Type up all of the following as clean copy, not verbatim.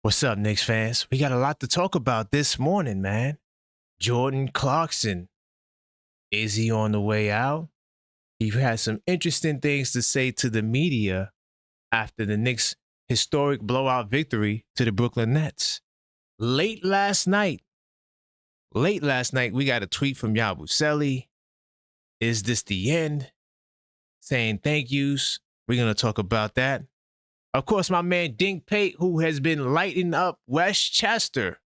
What's up, Knicks fans? We got a lot to talk about this morning, man. Jordan Clarkson, is he on the way out? He had some interesting things to say to the media after the Knicks' historic blowout victory to the Brooklyn Nets. Late last night, we got a tweet from Yabusele. Is this the end? Saying thank yous. We're going to talk about that. Of course, my man Dink Pate, who has been lighting up Westchester,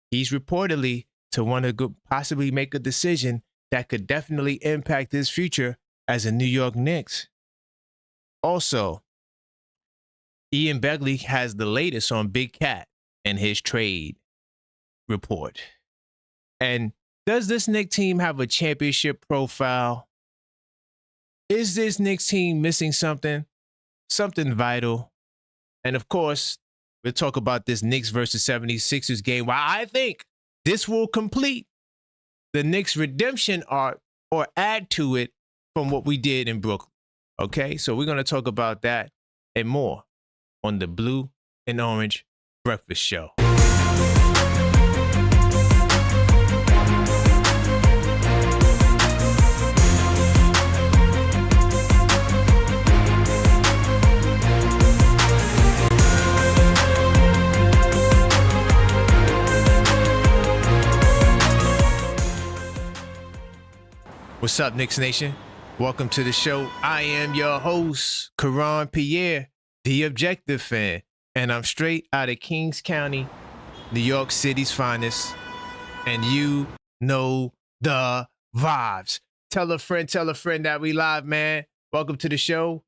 he's reportedly to want to possibly make a decision that could definitely impact his future as a New York Knicks. Also, Ian Begley has the latest on Big Cat and his trade report. And does this Knicks team have a championship profile? Is this Knicks team missing something vital? And of course, we'll talk about this Knicks versus 76ers game. Why I think this will complete the Knicks redemption arc or add to it from what we did in Brooklyn. Okay, so we're going to talk about that and more on the Blue and Orange Breakfast Show. What's up, Knicks Nation? Welcome to the show. I am your host, Karan Pierre, the Objective Fan, and I'm straight out of Kings County, New York City's finest, and you know the vibes. Tell a friend that we live, man. Welcome to the show.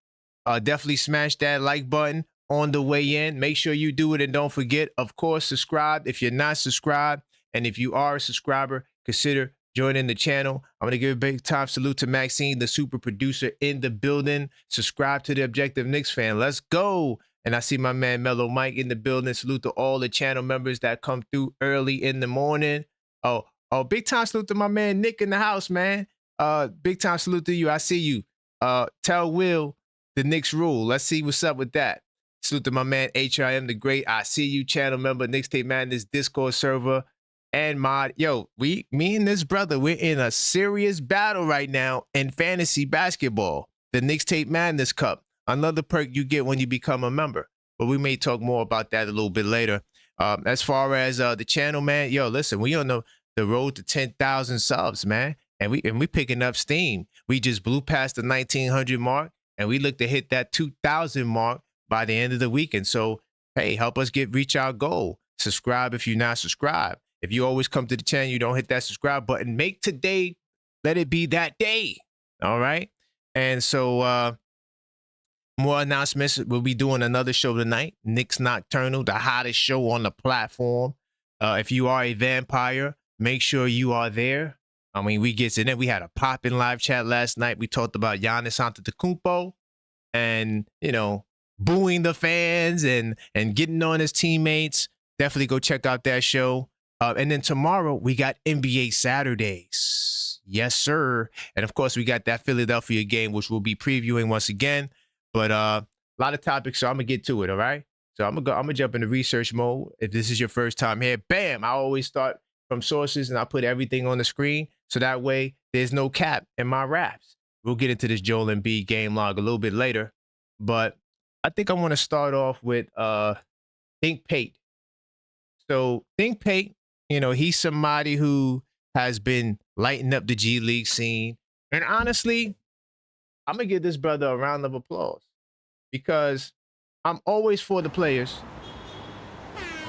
Definitely smash that like button on the way in. Make sure you do it, and don't forget, of course, subscribe if you're not subscribed, and if you are a subscriber, consider joining the channel. I'm going to give a big time salute to Maxine, the super producer in the building. Subscribe to the Objective Knicks Fan. Let's go. And I see my man Mellow Mike in the building. Salute to all the channel members that come through early in the morning. Oh, big time salute to my man Nick in the house, man. Big time salute to you. I see you. Tell Will the Knicks rule. Let's see what's up with that. Salute to my man HRM the Great. I see you, channel member, Knicks Tape Madness Discord server. And mod, me and this brother, we're in a serious battle right now in fantasy basketball. The Knicks Tape Madness Cup, another perk you get when you become a member. But we may talk more about that a little bit later. As far as the channel, man, listen, we on the road to 10,000 subs, man, and we picking up steam. We just blew past the 1,900 mark, and we look to hit that 2,000 mark by the end of the weekend. So, hey, help us reach our goal. Subscribe if you're not subscribed. If you always come to the channel, you don't hit that subscribe button, make today, let it be that day. All right. And so more announcements. We'll be doing another show tonight, Knicks Nocturnal, the hottest show on the platform. If you are a vampire, make sure you are there. I mean, we get to that. We had a popping live chat last night. We talked about Giannis Antetokounmpo and, booing the fans and getting on his teammates. Definitely go check out that show. And then tomorrow, we got NBA Saturdays. Yes, sir. And, of course, we got that Philadelphia game, which we'll be previewing once again. But a lot of topics, so I'm going to get to it, all right? So I'm going to jump into research mode. If this is your first time here, bam, I always start from sources, and I put everything on the screen. So that way, there's no cap in my raps. We'll get into this Joel Embiid game log a little bit later. But I think I want to start off with Dink Pate. So Dink Pate, he's somebody who has been lighting up the G League scene. And honestly, I'm going to give this brother a round of applause because I'm always for the players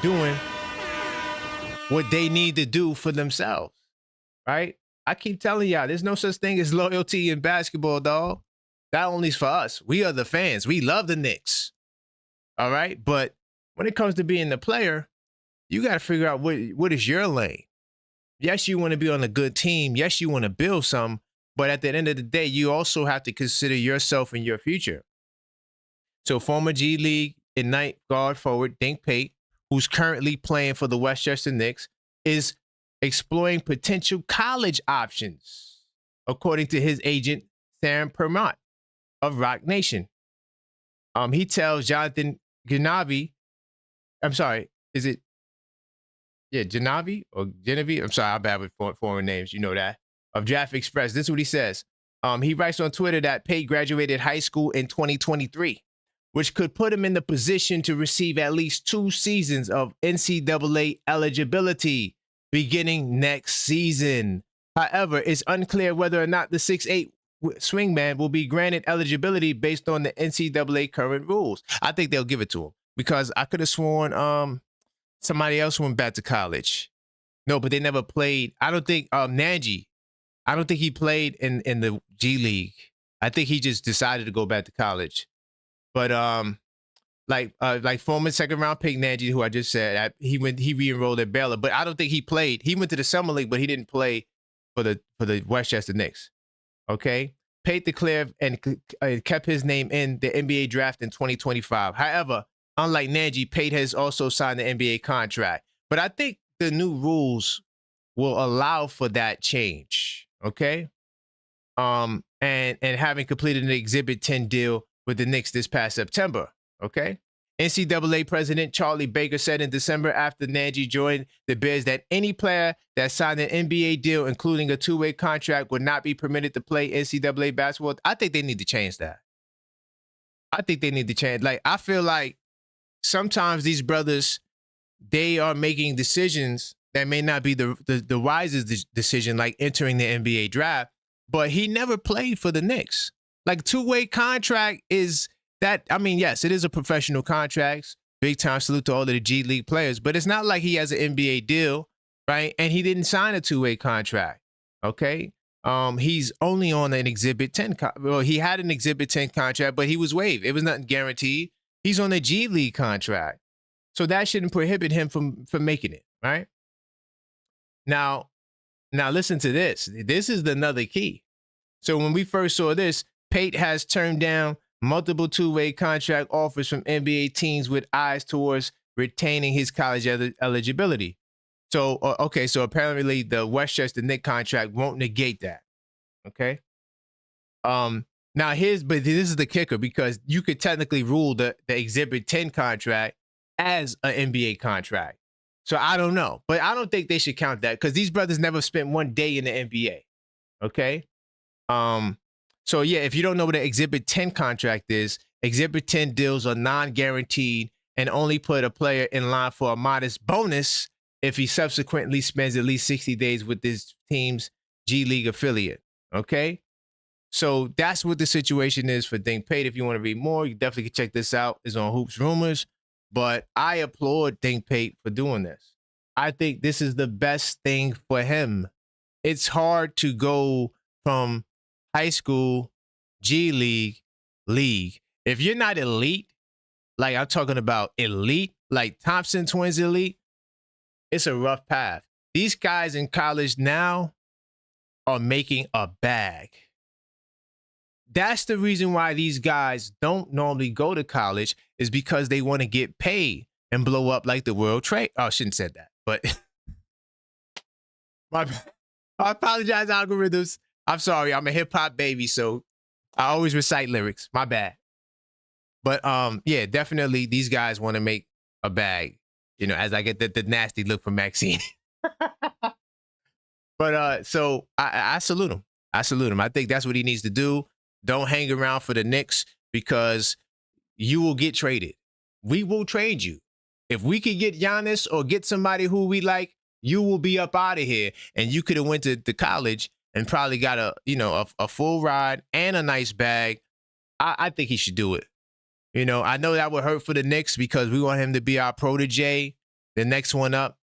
doing what they need to do for themselves, right? I keep telling y'all, there's no such thing as loyalty in basketball, dog. That only's for us. We are the fans. We love the Knicks, all right? But when it comes to being the player, you got to figure out what is your lane. Yes, you want to be on a good team. Yes, you want to build some. But at the end of the day, you also have to consider yourself and your future. So former G League Ignite guard forward Dink Pate, who's currently playing for the Westchester Knicks, is exploring potential college options, according to his agent, Sam Permont of Rock Nation. He tells Jonathan Gnavi, is it, yeah, Genevieve or Genevieve? I'm sorry, I'm bad with foreign names. You know that. Of Draft Express. This is what he says. He writes on Twitter that Pate graduated high school in 2023, which could put him in the position to receive at least 2 seasons of NCAA eligibility beginning next season. However, it's unclear whether or not the 6'8" swingman will be granted eligibility based on the NCAA current rules. I think they'll give it to him because I could have sworn somebody else went back to college. No, but they never played. I don't think Nagy. I don't think he played in the G League. I think he just decided to go back to college. But like former second round pick Nagy, who I just said, he re-enrolled at Baylor, but I don't think he played. He went to the summer league, but he didn't play for the Westchester Knicks. Okay, Pate declared and kept his name in the NBA draft in 2025. However, unlike Nagy, Pate has also signed the NBA contract. But I think the new rules will allow for that change. Okay, and having completed an Exhibit 10 deal with the Knicks this past September. Okay. NCAA President Charlie Baker said in December after Nagy joined the Bears that any player that signed an NBA deal, including a 2-way contract, would not be permitted to play NCAA basketball. I think they need to change that. I think they need to change. Like, I feel like sometimes these brothers, they are making decisions that may not be the wisest decision, like entering the NBA draft, but he never played for the Knicks. Like, 2-way contract is that, I mean, yes, it is a professional contract. Big time salute to all of the G League players, but it's not like he has an NBA deal, right? And he didn't sign a 2-way contract, okay? He's only on an Exhibit 10. Well, he had an Exhibit 10 contract, but he was waived. It was nothing guaranteed. He's on a G League contract. So that shouldn't prohibit him from making it, right? Now listen to this. This is another key. So when we first saw this, Pate has turned down multiple 2-way contract offers from NBA teams with eyes towards retaining his college eligibility. So, okay, so apparently the Westchester Knicks contract won't negate that. Okay. Now but this is the kicker, because you could technically rule the Exhibit 10 contract as an NBA contract. So I don't know, but I don't think they should count that because these brothers never spent one day in the NBA. Okay. So yeah, if you don't know what an Exhibit 10 contract is, Exhibit 10 deals are non-guaranteed and only put a player in line for a modest bonus if he subsequently spends at least 60 days with his team's G League affiliate. Okay. So that's what the situation is for Dink Pate. If you want to read more, you definitely can check this out. It's on Hoops Rumors. But I applaud Dink Pate for doing this. I think this is the best thing for him. It's hard to go from high school, G League. If you're not elite, like I'm talking about elite, like Thompson Twins elite, it's a rough path. These guys in college now are making a bag. That's the reason why these guys don't normally go to college, is because they want to get paid and blow up like the World Trade. Oh, I shouldn't have said that, but I apologize, algorithms. I'm sorry. I'm a hip hop baby, so I always recite lyrics. My bad. But yeah, definitely these guys want to make a bag, you know, as I get the nasty look from Maxine. But so I salute him. I salute him. I think that's what he needs to do. Don't hang around for the Knicks, because you will get traded. We will trade you. If we could get Giannis or get somebody who we like, you will be up out of here. And you could have went to college and probably got a full ride and a nice bag. I think he should do it. You know, I know that would hurt for the Knicks because we want him to be our protege, the next one up.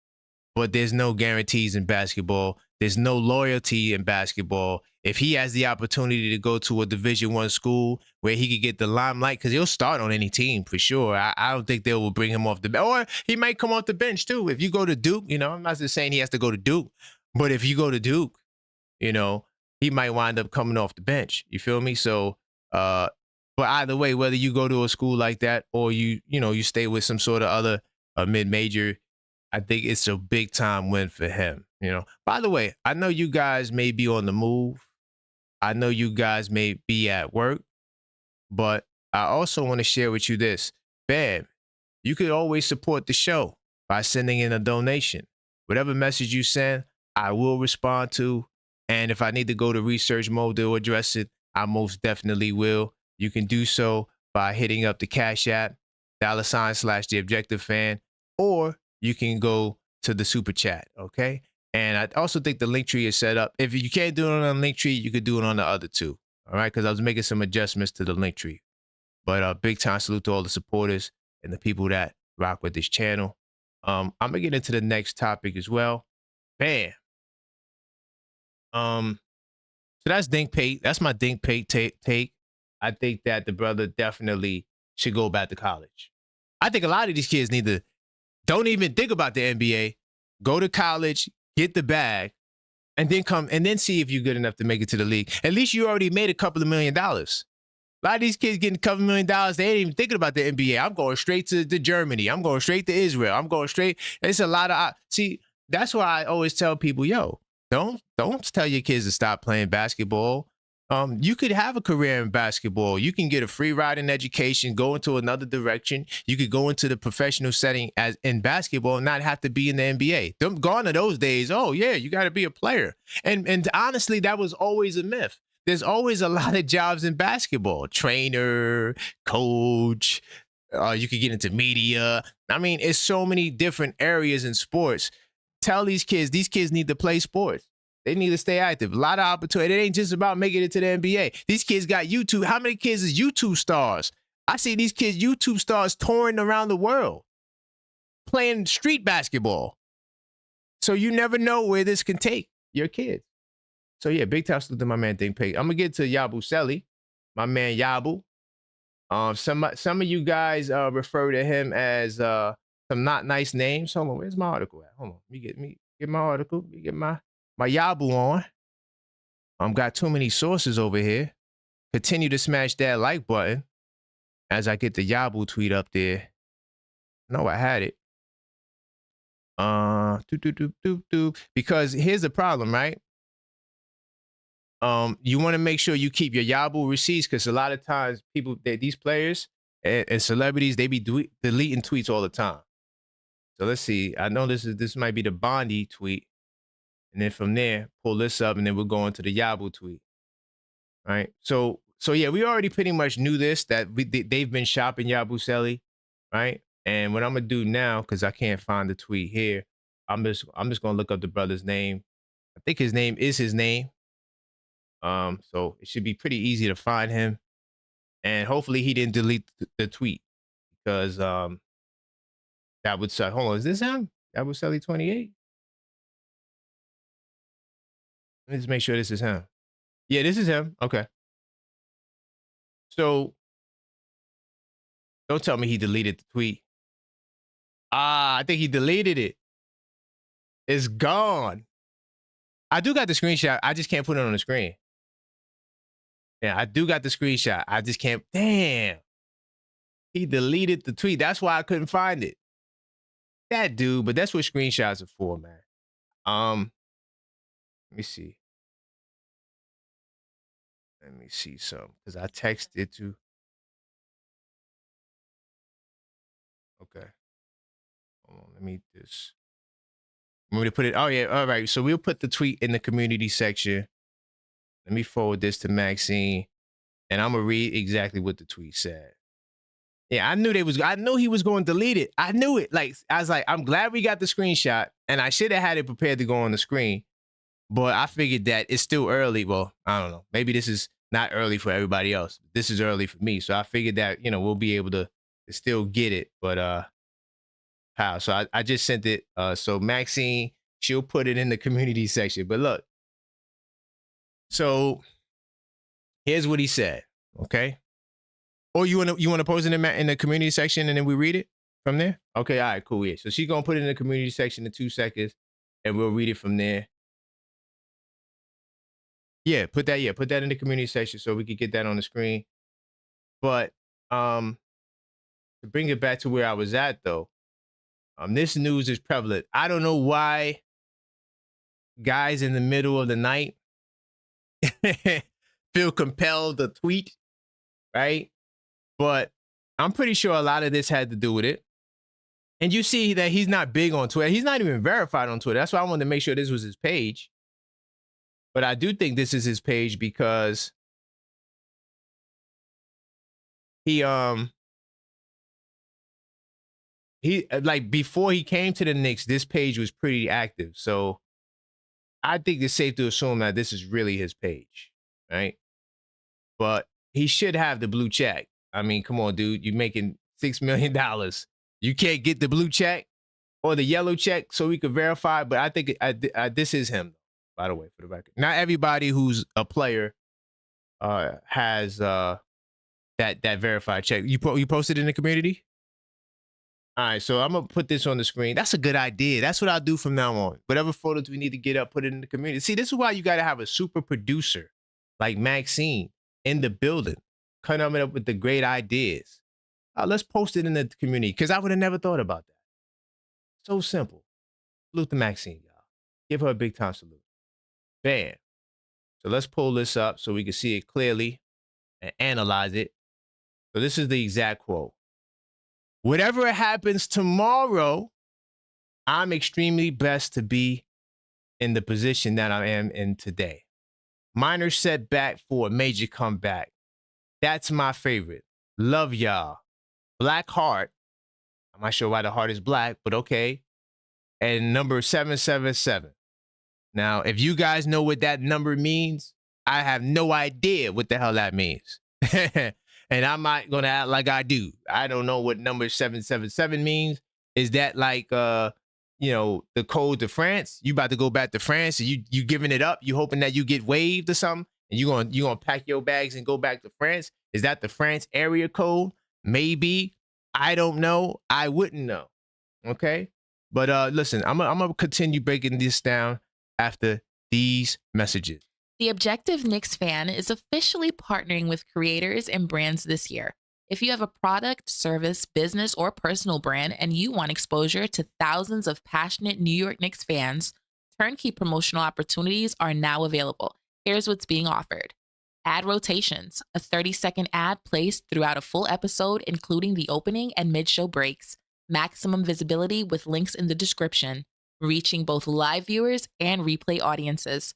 But there's no guarantees in basketball. There's no loyalty in basketball. If he has the opportunity to go to a Division I school where he could get the limelight, because he'll start on any team for sure. I don't think they will bring him off the bench. Or he might come off the bench too. If you go to Duke, you know, I'm not just saying he has to go to Duke, but if you go to Duke, you know, he might wind up coming off the bench. You feel me? So, but either way, whether you go to a school like that or you stay with some sort of other mid-major, I think it's a big time win for him. You know, by the way, I know you guys may be on the move. I know you guys may be at work, but I also want to share with you this. Bam, you could always support the show. by sending in a donation. Whatever message you send, I will respond to. And if I need to go to research mode to address it, I most definitely will. You can do so by hitting up the Cash App, $/TheObjectiveFan, or you can go to the Super Chat, okay? And I also think the Linktree is set up. If you can't do it on the Linktree, you could do it on the other two, all right? Because I was making some adjustments to the Linktree. But big time salute to all the supporters and the people that rock with this channel. I'm gonna get into the next topic as well. Bam. So that's Dink Pate. That's my Dink Pate take. I think that the brother definitely should go back to college. I think a lot of these kids need to don't even think about the NBA. Go to college, get the bag, and then see if you're good enough to make it to the league. At least you already made a couple of $1 million. A lot of these kids getting a couple $1 million, they ain't even thinking about the NBA. I'm going straight to Germany. I'm going straight to Israel. I'm going straight. It's a lot of see. That's why I always tell people, yo, don't tell your kids to stop playing basketball. You could have a career in basketball. You can get a free ride in education, go into another direction. You could go into the professional setting as in basketball and not have to be in the NBA. Gone are those days. Oh yeah, you got to be a player. And honestly, that was always a myth. There's always a lot of jobs in basketball. Trainer, coach, you could get into media. I mean, it's so many different areas in sports. Tell these kids need to play sports. They need to stay active. A lot of opportunity. It ain't just about making it to the NBA. These kids got YouTube. How many kids is YouTube stars? I see these kids, YouTube stars, touring around the world, playing street basketball. So you never know where this can take your kids. So yeah, big time salute to my man Dink Pate. I'm gonna get to Yabusele, my man Yabu. Some of you guys refer to him as some not nice names. Hold on, where's my article at? Hold on, let me get my article. Let me get my Yabu on. Got too many sources over here. Continue to smash that like button as I get the Yabu tweet up there. No, I had it. Because here's the problem, right? You want to make sure you keep your Yabu receipts because a lot of times these players and celebrities, they be deleting tweets all the time. So let's see. I know this might be the Bondi tweet. And then from there, pull this up, and then we'll go into the Yabu tweet. All right. So yeah, we already pretty much knew this, that they've been shopping Yabusele, right? And what I'm gonna do now, because I can't find the tweet here, I'm just gonna look up the brother's name. I think his name is his name. So it should be pretty easy to find him. And hopefully he didn't delete the tweet because that would suck. Hold on, is this him? Yabusele 28? Let me just make sure this is him. Yeah, this is him. Okay. So don't tell me he deleted the tweet. I think he deleted it. It's gone. I do got the screenshot. I just can't put it on the screen. Yeah, I do got the screenshot. I just can't. Damn. He deleted the tweet. That's why I couldn't find it. That dude, but that's what screenshots are for, man. Let me see. Let me see some, because I texted to. Okay. Hold on, let me just. Want me to put it? Oh, yeah. All right. So we'll put the tweet in the community section. Let me forward this to Maxine, and I'm going to read exactly what the tweet said. Yeah, I knew he was going to delete it. I knew it. Like, I was like, I'm glad we got the screenshot, and I should have had it prepared to go on the screen. But I figured that it's still early. Well, I don't know. Maybe this is not early for everybody else. This is early for me. So I figured that, we'll be able to still get it. But how? So I just sent it. So Maxine, she'll put it in the community section. But look. So here's what he said. Okay. Or you wanna post it in the community section and then we read it from there? Okay, all right, cool. Yeah. So she's gonna put it in the community section in 2 seconds and we'll read it from there. Yeah, put that in the community section so we could get that on the screen. But to bring it back to where I was at though, this news is prevalent. I don't know why guys in the middle of the night feel compelled to tweet, right? But I'm pretty sure a lot of this had to do with it. And you see that he's not big on Twitter. He's not even verified on Twitter. That's why I wanted to make sure this was his page. But I do think this is his page because he like before he came to the Knicks, this page was pretty active. So I think it's safe to assume that this is really his page, right? But he should have the blue check. I mean, come on, dude. You're making $6 million. You can't get the blue check or the yellow check so we could verify. But I think this is him, by the way, for the record. Not everybody who's a player has that verified check. You posted in the community? All right, so I'm going to put this on the screen. That's a good idea. That's what I'll do from now on. Whatever photos we need to get up, put it in the community. See, this is why you got to have a super producer like Maxine in the building, coming up with the great ideas. Let's post it in the community because I would have never thought about that. So simple. Salute to Maxine, y'all. Give her a big time salute. Bam. So let's pull this up so we can see it clearly and analyze it. So this is the exact quote. Whatever happens tomorrow, I'm extremely blessed to be in the position that I am in today. Minor setback for a major comeback. That's my favorite. Love y'all. Black heart. I'm not sure why the heart is black, but okay. And number 777. Now, if you guys know what that number means, I have no idea what the hell that means. And I'm not going to act like I do. I don't know what number 777 means. Is that like, the code to France? You about to go back to France and you giving it up? You hoping that you get waived or something? And you gonna pack your bags and go back to France? Is that the France area code? Maybe. I don't know. I wouldn't know. Okay? But listen, I'm gonna continue breaking this down after these messages. The Objective Knicks fan is officially partnering with creators and brands this year. If you have a product, service, business, or personal brand and you want exposure to thousands of passionate New York Knicks fans, turnkey promotional opportunities are now available. Here's what's being offered. Ad rotations, a 30-second ad placed throughout a full episode, including the opening and mid-show breaks. Maximum visibility with links in the description, reaching both live viewers and replay audiences.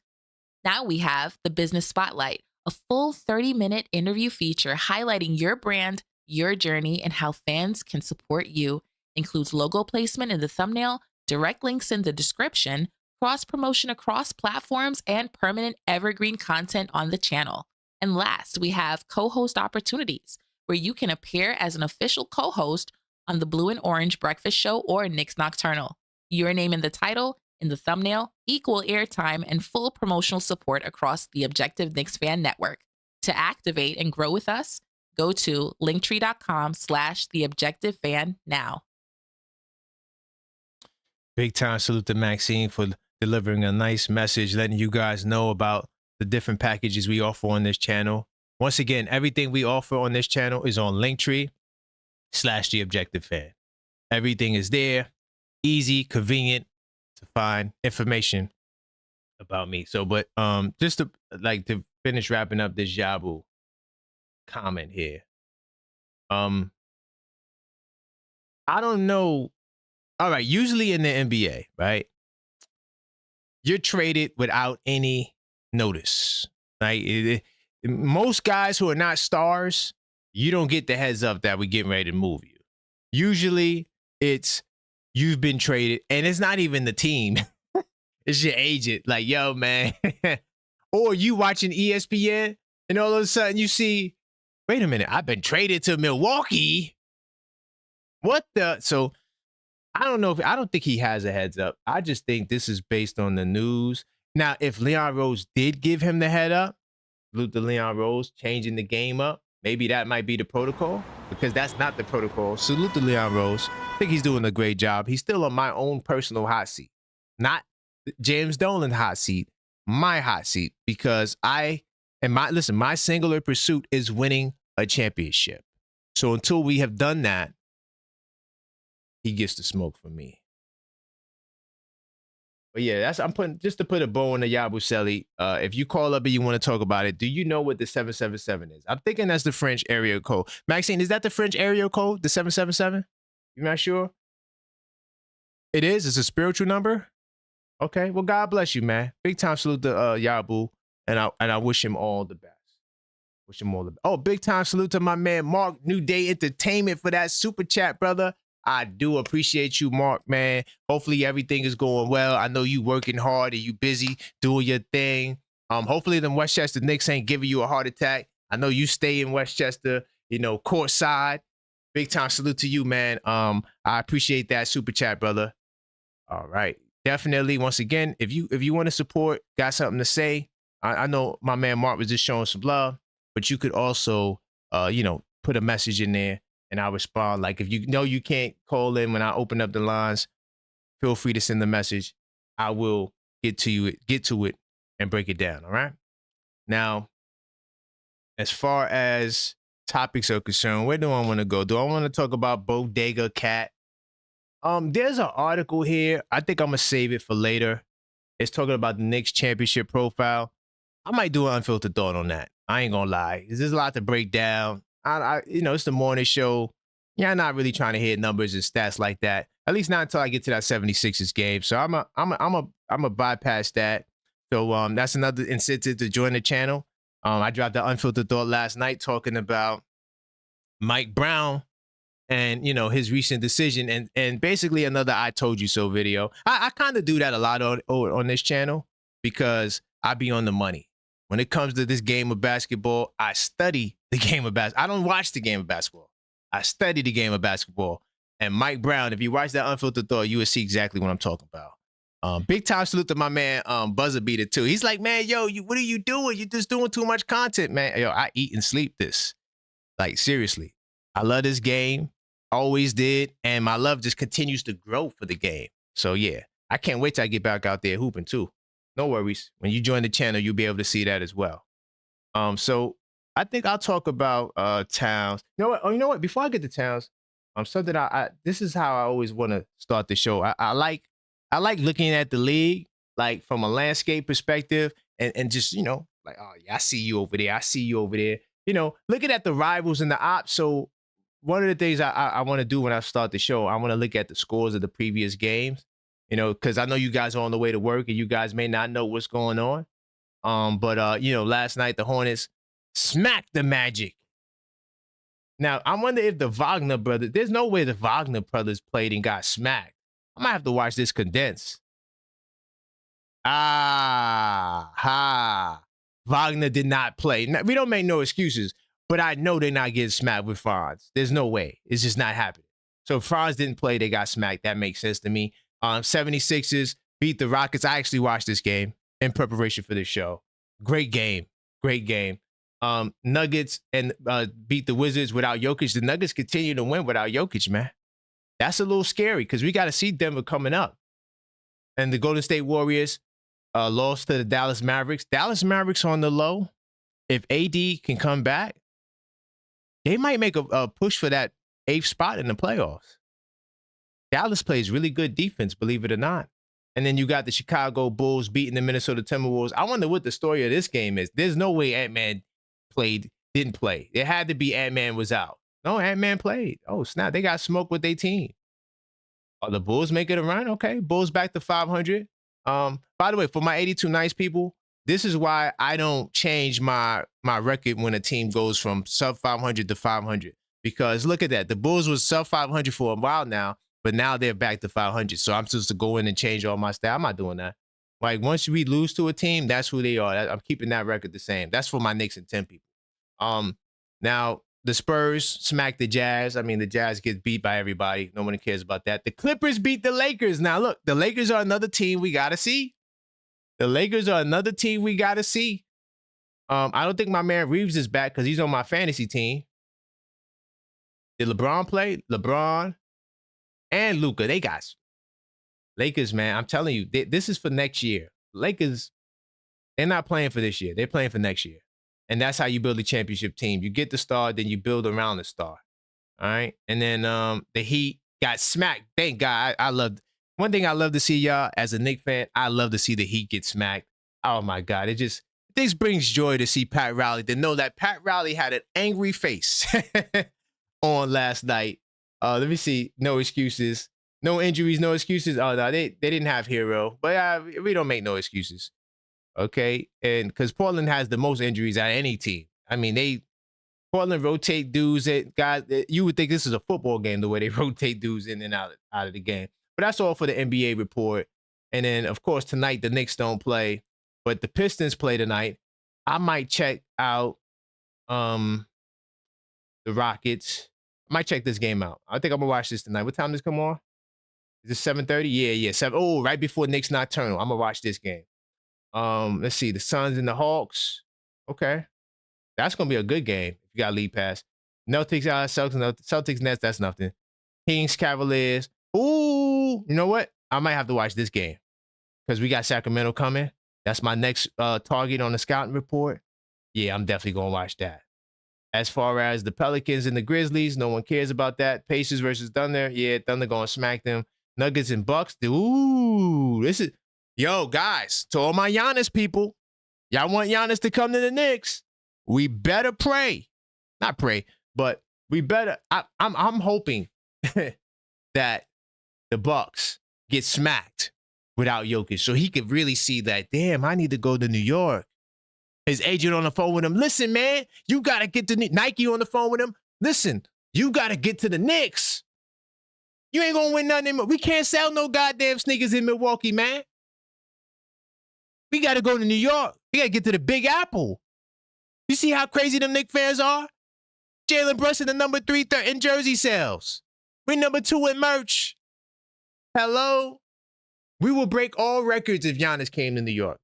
Now we have the Business Spotlight, a full 30-minute interview feature highlighting your brand, your journey, and how fans can support you. Includes logo placement in the thumbnail, direct links in the description, cross-promotion across platforms, and permanent evergreen content on the channel. And last, we have co-host opportunities, where you can appear as an official co-host on the Blue and Orange Breakfast Show or Knicks Nocturnal. Your name in the title, in the thumbnail, equal airtime, and full promotional support across the Objective Knicks Fan Network. To activate and grow with us, go to linktree.com/theobjectivefan now. Big time salute to Maxine for delivering a nice message, letting you guys know about the different packages we offer on this channel. Once again, everything we offer on this channel is on linktree/theobjectivefan. Everything is there, easy, convenient to find information about me. So, but just to finish wrapping up this Yabu comment here. I don't know. All right, usually in the NBA, right? You're traded without any notice. Right? Most guys who are not stars, you don't get the heads up that we're getting ready to move you. Usually it's you've been traded, and it's not even the team. It's your agent. Like, yo, man. Or you watching ESPN, and all of a sudden you see, wait a minute, I've been traded to Milwaukee. What the? So I don't think he has a heads up. I just think this is based on the news. Now, if Leon Rose did give him the head up, salute to Leon Rose, changing the game up, maybe that might be the protocol, because that's not the protocol. Salute to Leon Rose. I think he's doing a great job. He's still on my own personal hot seat, not James Dolan's hot seat, my hot seat, because my singular pursuit is winning a championship. So until we have done that, he gets the smoke from me. But yeah, I'm putting, just to put a bow on the Yabusele. If you call up and you want to talk about it, do you know what the 777 is? I'm thinking that's the French area code. Maxine, is that the French area code, the 777? You're not sure? It is. It's a spiritual number. Okay. Well, God bless you, man. Big time salute to Yabu, and I wish him all the best. Wish him all the best. Oh, big time salute to my man Mark, New Day Entertainment, for that super chat, brother. I do appreciate you, Mark, man. Hopefully everything is going well. I know you working hard and you busy doing your thing. Hopefully the Westchester Knicks ain't giving you a heart attack. I know you stay in Westchester, courtside. Big time salute to you, man. I appreciate that super chat, brother. All right. Definitely. Once again, if you want to support, got something to say, I know my man Mark was just showing some love, but you could also, put a message in there and I'll respond. Like if you know you can't call in when I open up the lines, feel free to send the message. I will get to it and break it down. All right. Now, as far as topics are concerned, where do I want to go? Do I want to talk about Bodega Cat? There's an article here. I think I'm gonna save it for later. It's talking about the Knicks championship profile. I might do an unfiltered thought on that. I ain't gonna lie. There's a lot to break down. It's the morning show. Yeah, I'm not really trying to hit numbers and stats like that. At least not until I get to that 76ers game. So I'm a bypass that. So that's another incentive to join the channel. I dropped the unfiltered thought last night talking about Mike Brown and his recent decision and basically another I told you so video. I kind of do that a lot on this channel because I be on the money. When it comes to this game of basketball, I study the game of basketball. I don't watch the game of basketball. I study the game of basketball. And Mike Brown, if you watch that unfiltered thought, you will see exactly what I'm talking about. Big time salute to my man Buzzer Beater too. He's like, man, yo, what are you doing? You're just doing too much content, man. Yo, I eat and sleep this. Like seriously, I love this game. Always did, and my love just continues to grow for the game. So yeah, I can't wait till I get back out there hooping too. No worries. When you join the channel, you'll be able to see that as well. So I think I'll talk about Towns. You know what? Oh, you know what? Before I get to Towns, something this is how I always want to start the show. I like looking at the league like from a landscape perspective and just like, oh yeah, I see you over there. I see you over there. Looking at the rivals and the ops. So one of the things I want to do when I start the show, I want to look at the scores of the previous games, because I know you guys are on the way to work and you guys may not know what's going on. But last night the Hornets smacked the Magic. Now, I wonder if the Wagner brothers, there's no way the Wagner brothers played and got smacked. I might have to watch this condensed. Wagner did not play. Now, we don't make no excuses. But I know they're not getting smacked with Franz. There's no way. It's just not happening. So if Franz didn't play, they got smacked. That makes sense to me. 76ers beat the Rockets. I actually watched this game in preparation for this show. Great game. Great game. Nuggets and beat the Wizards without Jokic. The Nuggets continue to win without Jokic, man. That's a little scary because we got to see Denver coming up. And the Golden State Warriors lost to the Dallas Mavericks. Dallas Mavericks on the low. If AD can come back, they might make a push for that 8th spot in the playoffs. Dallas plays really good defense, believe it or not. And then you got the Chicago Bulls beating the Minnesota Timberwolves. I wonder what the story of this game is. There's no way Ant-Man didn't play. It had to be Ant-Man was out. No, Ant-Man played. Oh, snap. They got smoked with their team. Are the Bulls making a run? Okay. Bulls back to 500. By the way, for my 82 nice people, this is why I don't change my record when a team goes from sub 500 to 500. Because look at that. The Bulls was sub 500 for a while now, but now they're back to 500. So I'm supposed to go in and change all my stats. I'm not doing that. Like once we lose to a team, that's who they are. I'm keeping that record the same. That's for my Knicks and 10 people. Now the Spurs smacked the Jazz. I mean, the Jazz get beat by everybody. No one cares about that. The Clippers beat the Lakers. Now look, the Lakers are another team we got to see. The Lakers are another team we got to see. I don't think my man Reeves is back because he's on my fantasy team. Did LeBron play? LeBron and Luka, they got Lakers, man. I'm telling you, this is for next year. Lakers, they're not playing for this year. They're playing for next year. And that's how you build a championship team. You get the star, then you build around the star. All right. And then the Heat got smacked. Thank God. One thing I love to see, y'all, as a Knicks fan, I love to see the Heat get smacked. Oh my God. This brings joy to see Pat Riley, to know that Pat Riley had an angry face on last night. Let me see. No excuses. No injuries, no excuses. Oh no, they didn't have Hero, but we don't make no excuses. Okay, and because Portland has the most injuries out of any team. I mean, Portland rotate dudes. Guys, you would think this is a football game the way they rotate dudes in and out of the game. But that's all for the NBA report. And then of course tonight the Knicks don't play, but the Pistons play tonight. I might check out the Rockets. I might check this game out. I think I'm gonna watch this tonight. What time does this come on? Is it 7:30? Yeah. 7. Oh, right before Knicks Nocturnal. I'm gonna watch this game. Let's see, the Suns and the Hawks. Okay. That's gonna be a good game if you got lead pass. Celtics, Celtics Nets, that's nothing. Kings, Cavaliers. Ooh, you know what? I might have to watch this game because we got Sacramento coming. That's my next target on the scouting report. Yeah, I'm definitely gonna watch that. As far as the Pelicans and the Grizzlies, no one cares about that. Pacers versus Thunder. Yeah, Thunder gonna smack them. Nuggets and Bucks. Ooh, this is guys, to all my Giannis people. Y'all want Giannis to come to the Knicks? We better pray. Not pray, but we better. I'm hoping that the Bucks get smacked without Jokic so he could really see that, damn, I need to go to New York. His agent on the phone with him. Listen, man, you got to get to Nike on the phone with him. Listen, you got to get to the Knicks. You ain't going to win nothing. We can't sell no goddamn sneakers in Milwaukee, man. We got to go to New York. We got to get to the Big Apple. You see how crazy them Knicks fans are? Jalen Brunson, the number 3 in jersey sales. We're number 2 in merch. Hello? We will break all records if Giannis came to New York.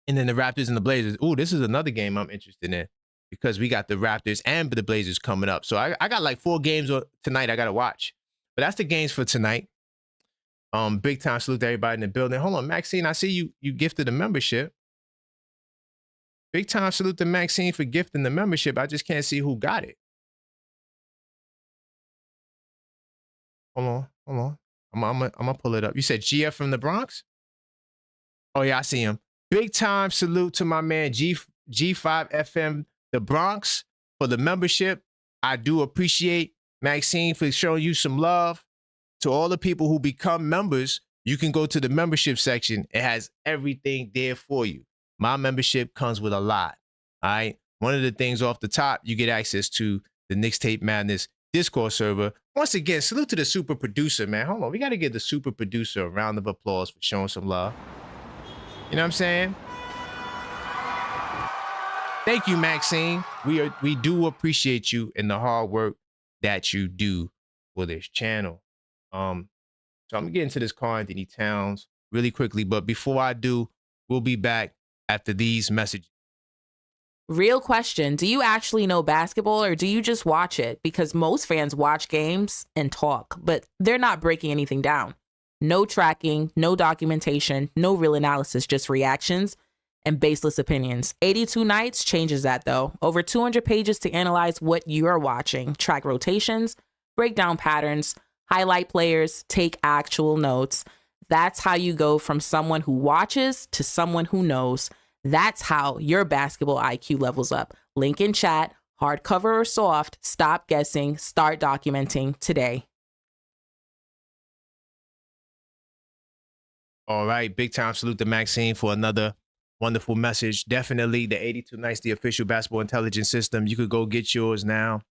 And then the Raptors and the Blazers. Ooh, this is another game I'm interested in because we got the Raptors and the Blazers coming up. So I got like 4 games tonight I got to watch. But that's the games for tonight. Big time salute to everybody in the building. Hold on, Maxine, I see you gifted a membership. Big time salute to Maxine for gifting the membership. I just can't see who got it. Hold on. I'm gonna pull it up. You said GF from the Bronx? Oh yeah, I see him. Big time salute to my man G5FM the Bronx for the membership. I do appreciate Maxine for showing you some love. To all the people who become members, you can go to the membership section. It has everything there for you. My membership comes with a lot. All right. One of the things off the top, you get access to the Knicks Tape Madness Discord server. Once again, salute to the super producer, man. Hold on. We got to give the super producer a round of applause for showing some love. You know what I'm saying? Thank you, Maxine. We do appreciate you and the hard work that you do for this channel. So I'm gonna get into this Karl Anthony Towns really quickly, but before I do, we'll be back after these messages. Real question. Do you actually know basketball or do you just watch it? Because most fans watch games and talk, but they're not breaking anything down. No tracking, no documentation, no real analysis, just reactions and baseless opinions. 82 Nights changes that though. Over 200 pages to analyze what you're watching, track rotations, break down patterns, highlight players, take actual notes. That's how you go from someone who watches to someone who knows. That's how your basketball IQ levels up. Link in chat, hardcover or soft, stop guessing, start documenting today. All right, big time salute to Maxine for another wonderful message. Definitely the 82 Nights, the official basketball intelligence system. You could go get yours now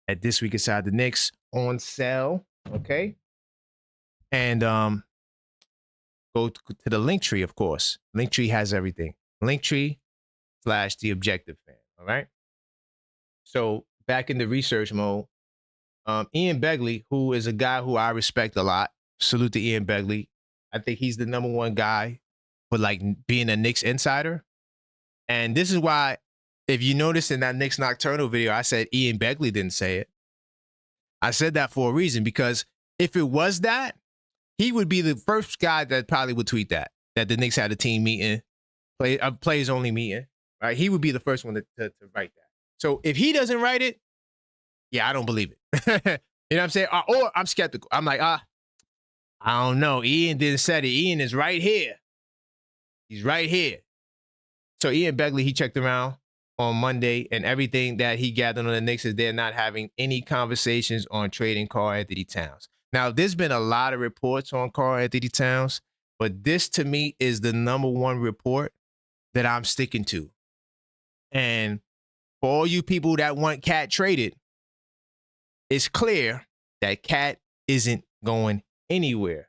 at This Week Inside the Knicks on sale. Okay. And go to the Linktree, of course. Linktree has everything. Linktree/TheObjectiveFan. All right. So back in the research mode, Ian Begley, who is a guy who I respect a lot. Salute to Ian Begley. I think he's the number 1 guy for like being a Knicks insider. And this is why, if you notice in that Knicks Nocturnal video, I said Ian Begley didn't say it. I said that for a reason, because if it was that, he would be the first guy that probably would tweet that the Knicks had a team meeting, players only meeting, right? He would be the first one to write that. So if he doesn't write it, yeah, I don't believe it. You know what I'm saying? Or I'm skeptical. I'm like, I don't know. Ian didn't say it. Ian is right here. He's right here. So Ian Begley, he checked around on Monday, and everything that he gathered on the Knicks is they're not having any conversations on trading Karl Anthony Towns. Now, there's been a lot of reports on Karl-Anthony Towns, but this to me is the number one report that I'm sticking to. And for all you people that want Cat traded, it's clear that Cat isn't going anywhere.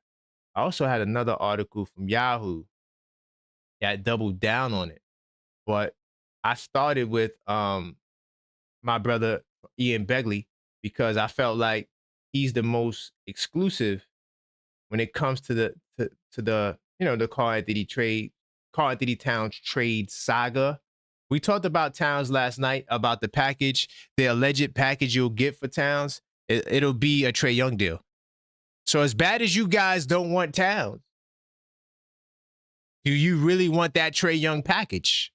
I also had another article from Yahoo that doubled down on it. But I started with my brother Ian Begley because I felt like he's the most exclusive when it comes to the the Karl-Anthony Towns trade saga. We talked about Towns last night about the package, the alleged package you'll get for Towns. It'll be a Trae Young deal. So as bad as you guys don't want Towns, do you really want that Trae Young package?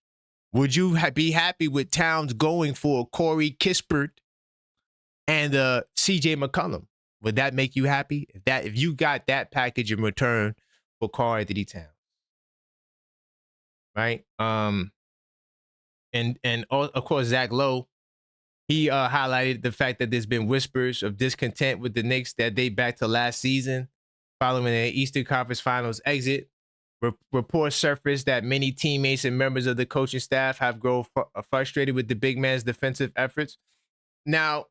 Would you be happy with Towns going for Corey Kispert and CJ McCollum? Would that make you happy? If you got that package in return for Karl-Anthony Towns, right? And of course Zach Lowe, he highlighted the fact that there's been whispers of discontent with the Knicks that date back to last season, following an Eastern Conference Finals exit. Reports surfaced that many teammates and members of the coaching staff have grown frustrated with the big man's defensive efforts. Now,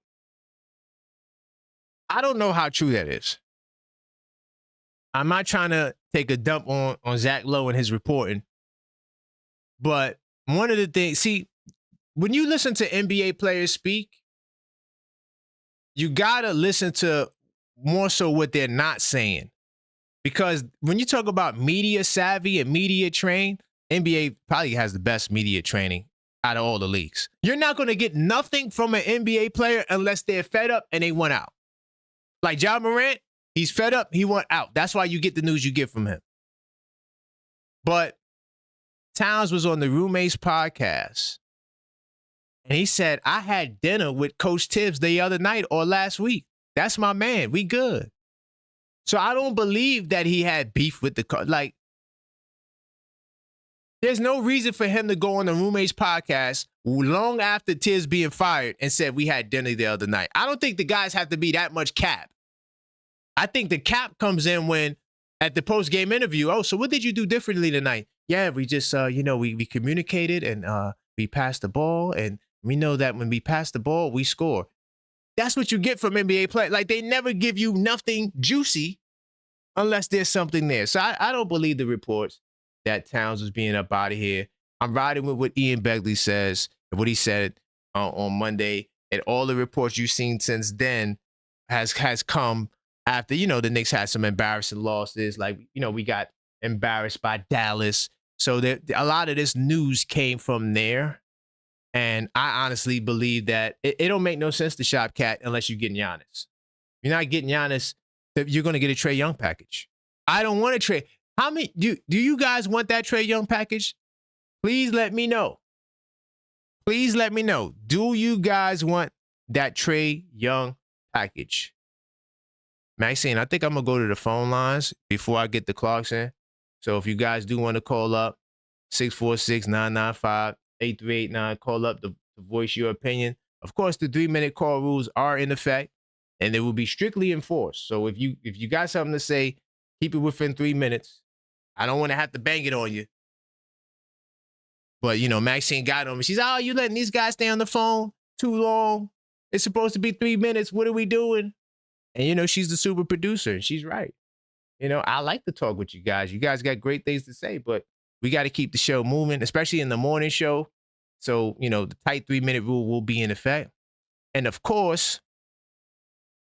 I don't know how true that is. I'm not trying to take a dump on Zach Lowe and his reporting, but one of the things, see, when you listen to NBA players speak, you gotta listen to more so what they're not saying. Because when you talk about media savvy and media trained, NBA probably has the best media training out of all the leagues. You're not going to get nothing from an NBA player unless they're fed up and they want out. Like Ja Morant, he's fed up, he want out. That's why you get the news you get from him. But Towns was on the Roommates podcast, and he said, I had dinner with Coach Tibbs the other night or last week. That's my man. We good. So I don't believe that he had beef with like, there's no reason for him to go on the Roommates podcast long after Tibbs being fired and said we had dinner the other night. I don't think the guys have to be that much cap. I think the cap comes in when at the post-game interview, oh, so what did you do differently tonight? Yeah, we just, we communicated and we passed the ball, and we know that when we pass the ball, we score. That's what you get from NBA players. Like, they never give you nothing juicy unless there's something there. So I don't believe the reports that Towns was being up out of here. I'm riding with what Ian Begley says, and what he said on Monday, and all the reports you've seen since then has come after, the Knicks had some embarrassing losses. Like, we got embarrassed by Dallas. So a lot of this news came from there. And I honestly believe that it don't make no sense to shop Cat unless you're getting Giannis. You're not getting Giannis, you're going to get a Trae Young package. I don't want a trade. How many do you guys want that Trae Young package? Please let me know. Please let me know. Do you guys want that Trae Young package? Maxine, I think I'm going to go to the phone lines before I get the clocks in. So if you guys do want to call up, 646-995-8389, call up to voice your opinion. Of course, the 3-minute call rules are in effect, and they will be strictly enforced. So if you got something to say, keep it within 3 minutes. I don't want to have to bang it on you. But, Maxine got on me. She's, oh, you letting these guys stay on the phone too long? It's supposed to be 3 minutes. What are we doing? And, she's the super producer, and she's right. I like to talk with you guys. You guys got great things to say, but we got to keep the show moving, especially in the morning show. So, the tight 3-minute rule will be in effect. And of course,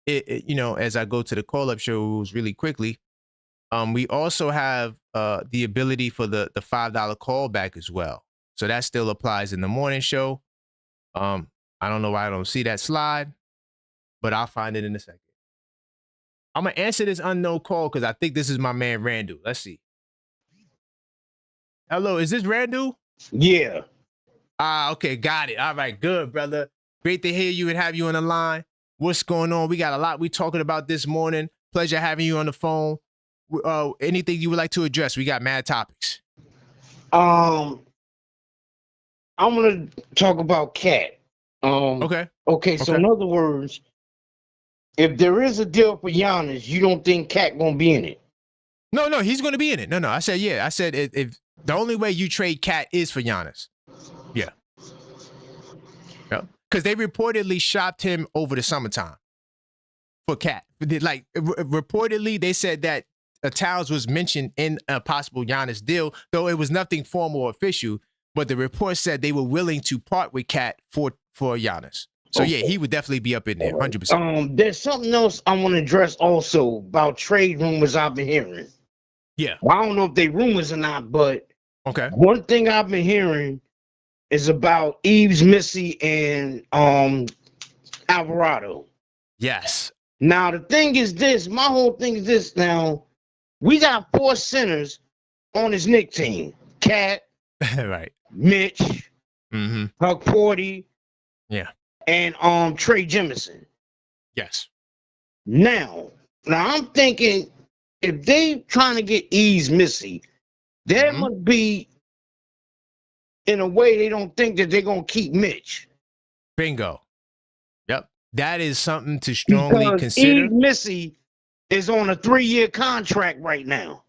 as I go to the call-up show rules really quickly, we also have the ability for the $5 callback as well. So that still applies in the morning show. I don't know why I don't see that slide, but I'll find it in a second. I'm going to answer this unknown call because I think this is my man Randall. Let's see. Hello, is this Randall? Yeah. Okay, got it. All right, good, brother. Great to hear you and have you on the line. What's going on? We got a lot we talking about this morning. Pleasure having you on the phone. Anything you would like to address? We got mad topics. I'm gonna talk about Cat. Okay. So in other words, if there is a deal for Giannis, you don't think Cat gonna be in it? No, he's going to be in it. No. I said, yeah. I said if the only way you trade Cat is for Giannis. Yeah. Because they reportedly shopped him over the summertime for Cat. Like, reportedly, they said that Towns was mentioned in a possible Giannis deal, though it was nothing formal or official. But the report said they were willing to part with Cat for Giannis. So, yeah, he would definitely be up in there, 100%. There's something else I want to address also about trade rumors I've been hearing. Yeah. Well, I don't know if they rumors or not, but okay. One thing I've been hearing is about Eves Missy and Alvarado. Yes. Now the thing is this, my whole thing is this now. We got 4 centers on this Knicks team. Cat, right. Mitch, Huck Porty, yeah, and Trey Jemison. Yes. Now I'm thinking if they trying to get Eves Missy, there must be in a way they don't think that they're gonna keep Mitch. Bingo. Yep. That is something to strongly because consider. Eves Missy is on a 3-year contract right now.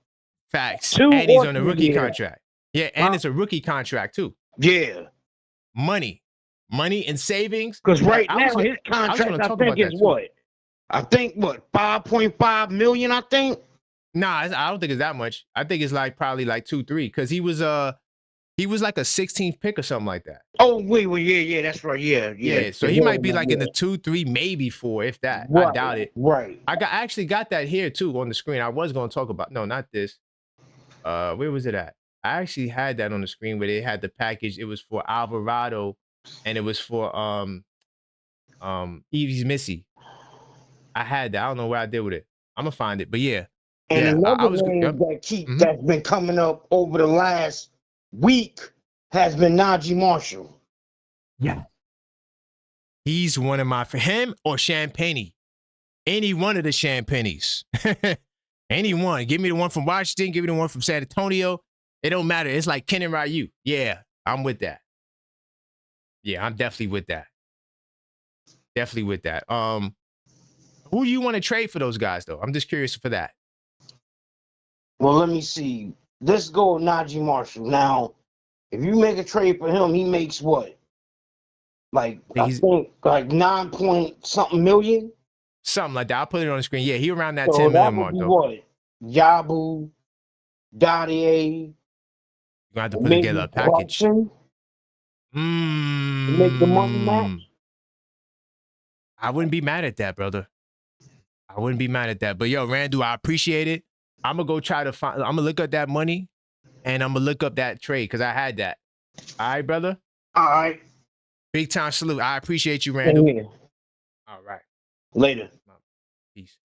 Facts. And he's on a rookie contract. Yeah, and it's a rookie contract too. Yeah. Money and savings. Because right now his contract, I think is what? I think what, 5.5 million, I think? Nah, I don't think it's that much. I think it's like probably like 2-3 because he was like a 16th pick or something like that. Oh, wait, yeah, that's right. Yeah. So he might be like in the 2-3, maybe 4, if that. Right, I doubt it. Right. I actually got that here too on the screen. I was going to talk about, no, not this. Where was it at? I actually had that on the screen where they had the package. It was for Alvarado and it was for Eves Missy. I had that. I don't know what I did with it. I'm gonna find it, but yeah. And another name that's been coming up over the last week has been Najee Marshall. Yeah. He's one of for him or Champagne. Any one of the Champagnes. Any one. Give me the one from Washington. Give me the one from San Antonio. It don't matter. It's like Ken and Ryu. Yeah, I'm with that. Yeah, I'm definitely with that. Definitely with that. Who do you want to trade for those guys, though? I'm just curious for that. Well, let me see. Let's go with Najee Marshall. Now, if you make a trade for him, he makes what? Like, I think like 9 point something million? Something like that. I'll put it on the screen. Yeah, he around that 10 million mark, though. What? Yabu, Dadier. You're going to have to put together a package. Make the money match? I wouldn't be mad at that, brother. I wouldn't be mad at that. But yo, Randall, I appreciate it. I'm going to go try to find, I'm going to look up that money and I'm going to look up that trade because I had that. All right, brother? All right. Big time salute. I appreciate you, Randall. Yeah. All right. Later. Peace.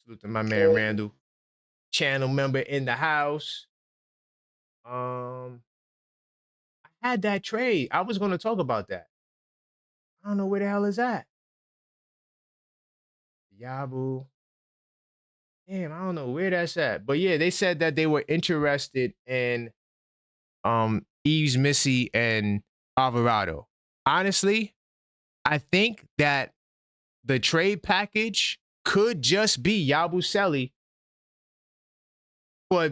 Salute to my man, Randall. Channel member in the house. I had that trade. I was going to talk about that. I don't know where the hell is that. Yabu. Damn, I don't know where that's at. But yeah, they said that they were interested in Eves Missy and Alvarado. Honestly, I think that the trade package could just be Yabusele for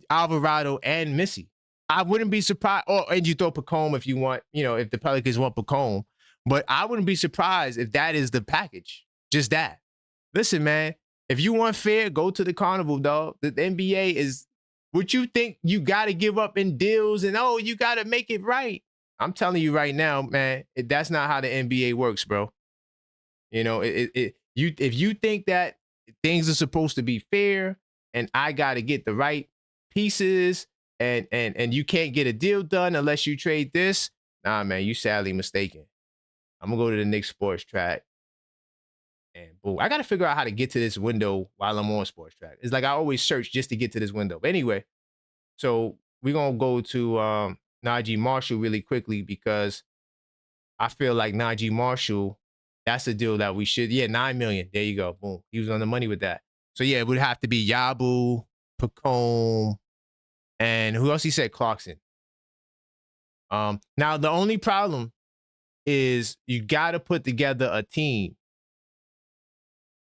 Alvarado and Missy. I wouldn't be surprised, and you throw Pacome if you want, if the Pelicans want Pacome. But I wouldn't be surprised if that is the package. Just that. Listen, man, if you want fair, go to the carnival, dog. The NBA is what you think you got to give up in deals and, you got to make it right. I'm telling you right now, man, that's not how the NBA works, bro. If you think that things are supposed to be fair and I got to get the right pieces and you can't get a deal done unless you trade this, nah, man, you sadly mistaken. I'm going to go to the Knicks sports track. And boom, I got to figure out how to get to this window while I'm on sports track. It's like I always search just to get to this window. But anyway, so we're going to go to Najee Marshall really quickly because I feel like Najee Marshall, that's a deal that we should. Yeah, $9 million. There you go. Boom. He was on the money with that. So yeah, it would have to be Yabu, Pacome, and who else he said? Clarkson. Now the only problem is you got to put together a team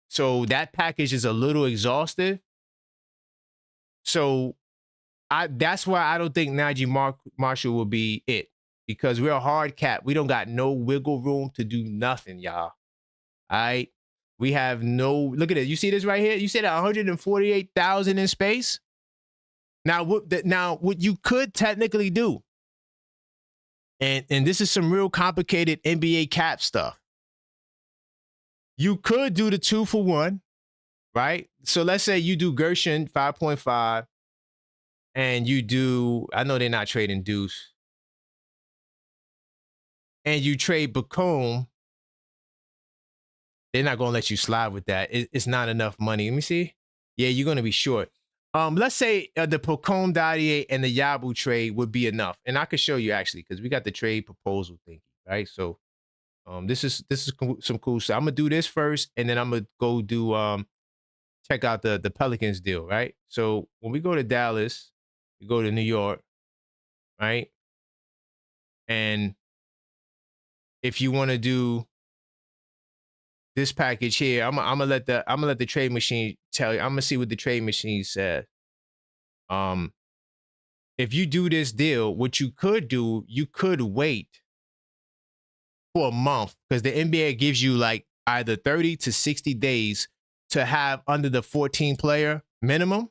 So that package is a little exhaustive. So that's why I don't think Najee Marshall will be it, because we're a hard cap. We don't got no wiggle room to do nothing, y'all. All right. We have no, look at it. You see this right here? You see that 148,000 in space? Now what you could technically do, and this is some real complicated NBA cap stuff. You could do the 2-for-1, right? So let's say you do Gershon 5.5, and you do, I know they're not trading Deuce, and you trade Bacone. They're not gonna let you slide with that. It's not enough money. Let me see. Yeah, you're gonna be short. Let's say the Bacone Dadier and the Yabu trade would be enough, and I could show you actually because we got the trade proposal thingy, right? So, this is some cool stuff. I'm gonna do this first, and then I'm gonna go do check out the Pelicans deal, right? So when we go to Dallas, we go to New York, right? And if you want to do this package here, I'm gonna let the trade machine tell you. I'm gonna see what the trade machine says. If you do this deal, what you could do, you could wait for a month, because the NBA gives you like either 30 to 60 days to have under the 14 player minimum,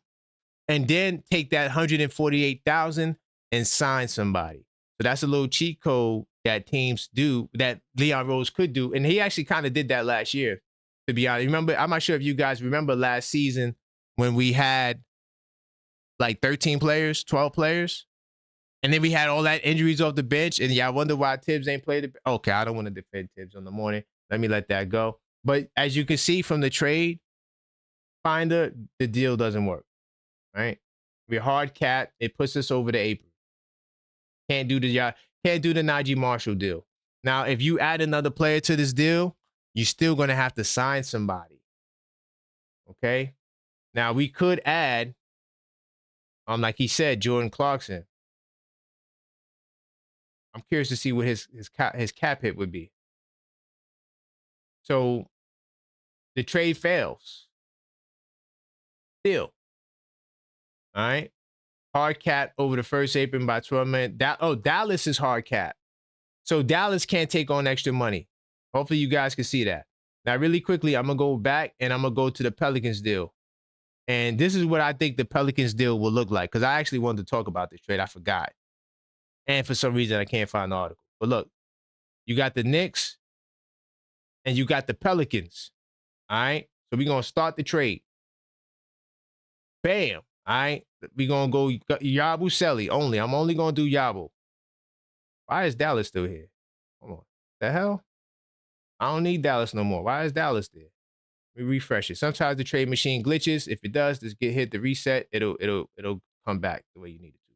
and then take that 148,000 and sign somebody. So that's a little cheat code that teams do, that Leon Rose could do. And he actually kind of did that last year, to be honest. Remember, I'm not sure if you guys remember last season when we had like 13 players, 12 players, and then we had all that injuries off the bench, and I wonder why Tibbs ain't played. Okay, I don't want to defend Tibbs on the morning. Let me let that go. But as you can see from the trade finder, the deal doesn't work, right? We're hard cap. It puts us over the apron. Can't do the Najee Marshall deal. Now, if you add another player to this deal, you're still going to have to sign somebody. Okay? Now, we could add, like he said, Jordan Clarkson. I'm curious to see what his cap hit would be. So the trade fails. Still. All right? Hard cap over the first apron by 12 million. Dallas is hard cap. So Dallas can't take on extra money. Hopefully you guys can see that. Now, really quickly, I'm going to go back and I'm going to go to the Pelicans deal. And this is what I think the Pelicans deal will look like, because I actually wanted to talk about this trade. I forgot. And for some reason, I can't find the article. But look, you got the Knicks and you got the Pelicans. All right? So we're going to start the trade. Bam. All right? We're going to go Yabu Selly only. I'm only going to do Yabu. Why is Dallas still here? Hold on. The hell? I don't need Dallas no more. Why is Dallas there? Let me refresh it. Sometimes the trade hit glitches. If it does, just hit the reset. It'll come back the way you need it to.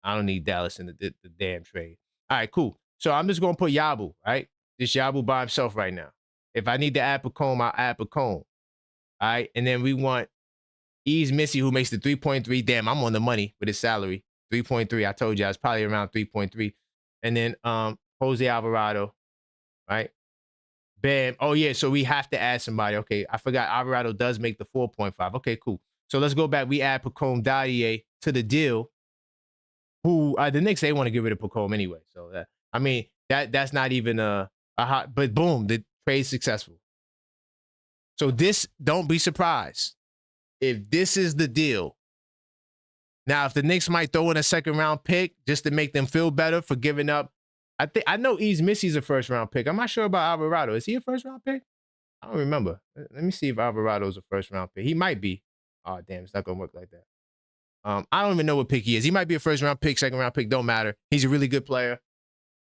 I don't need Dallas in the damn trade. All right, cool. So I'm just gonna put Yabu, right? This Yabu by himself right now. If I need to add Pacome, I'll add Pacome. All right, and then we want Ease Missy, who makes the 3.3. Damn, I'm on the money with his salary. 3.3. I told you I was probably around 3.3. And then Jose Alvarado, right? Bam. Oh, yeah, so we have to add somebody. Okay, I forgot Alvarado does make the 4.5. Okay, cool. So let's go back. We add Pacome Dadier to the deal, who the Knicks, they want to get rid of Pacome anyway. So, that's not even a hot, but boom, the trade's successful. So don't be surprised if this is the deal. Now, if the Knicks might throw in a second-round pick just to make them feel better for giving up, I know Ease Missy's a first-round pick. I'm not sure about Alvarado. Is he a first-round pick? I don't remember. Let me see if Alvarado's a first-round pick. He might be. Oh, damn, it's not going to work like that. I don't even know what pick he is. He might be a first-round pick, second-round pick. Don't matter. He's a really good player.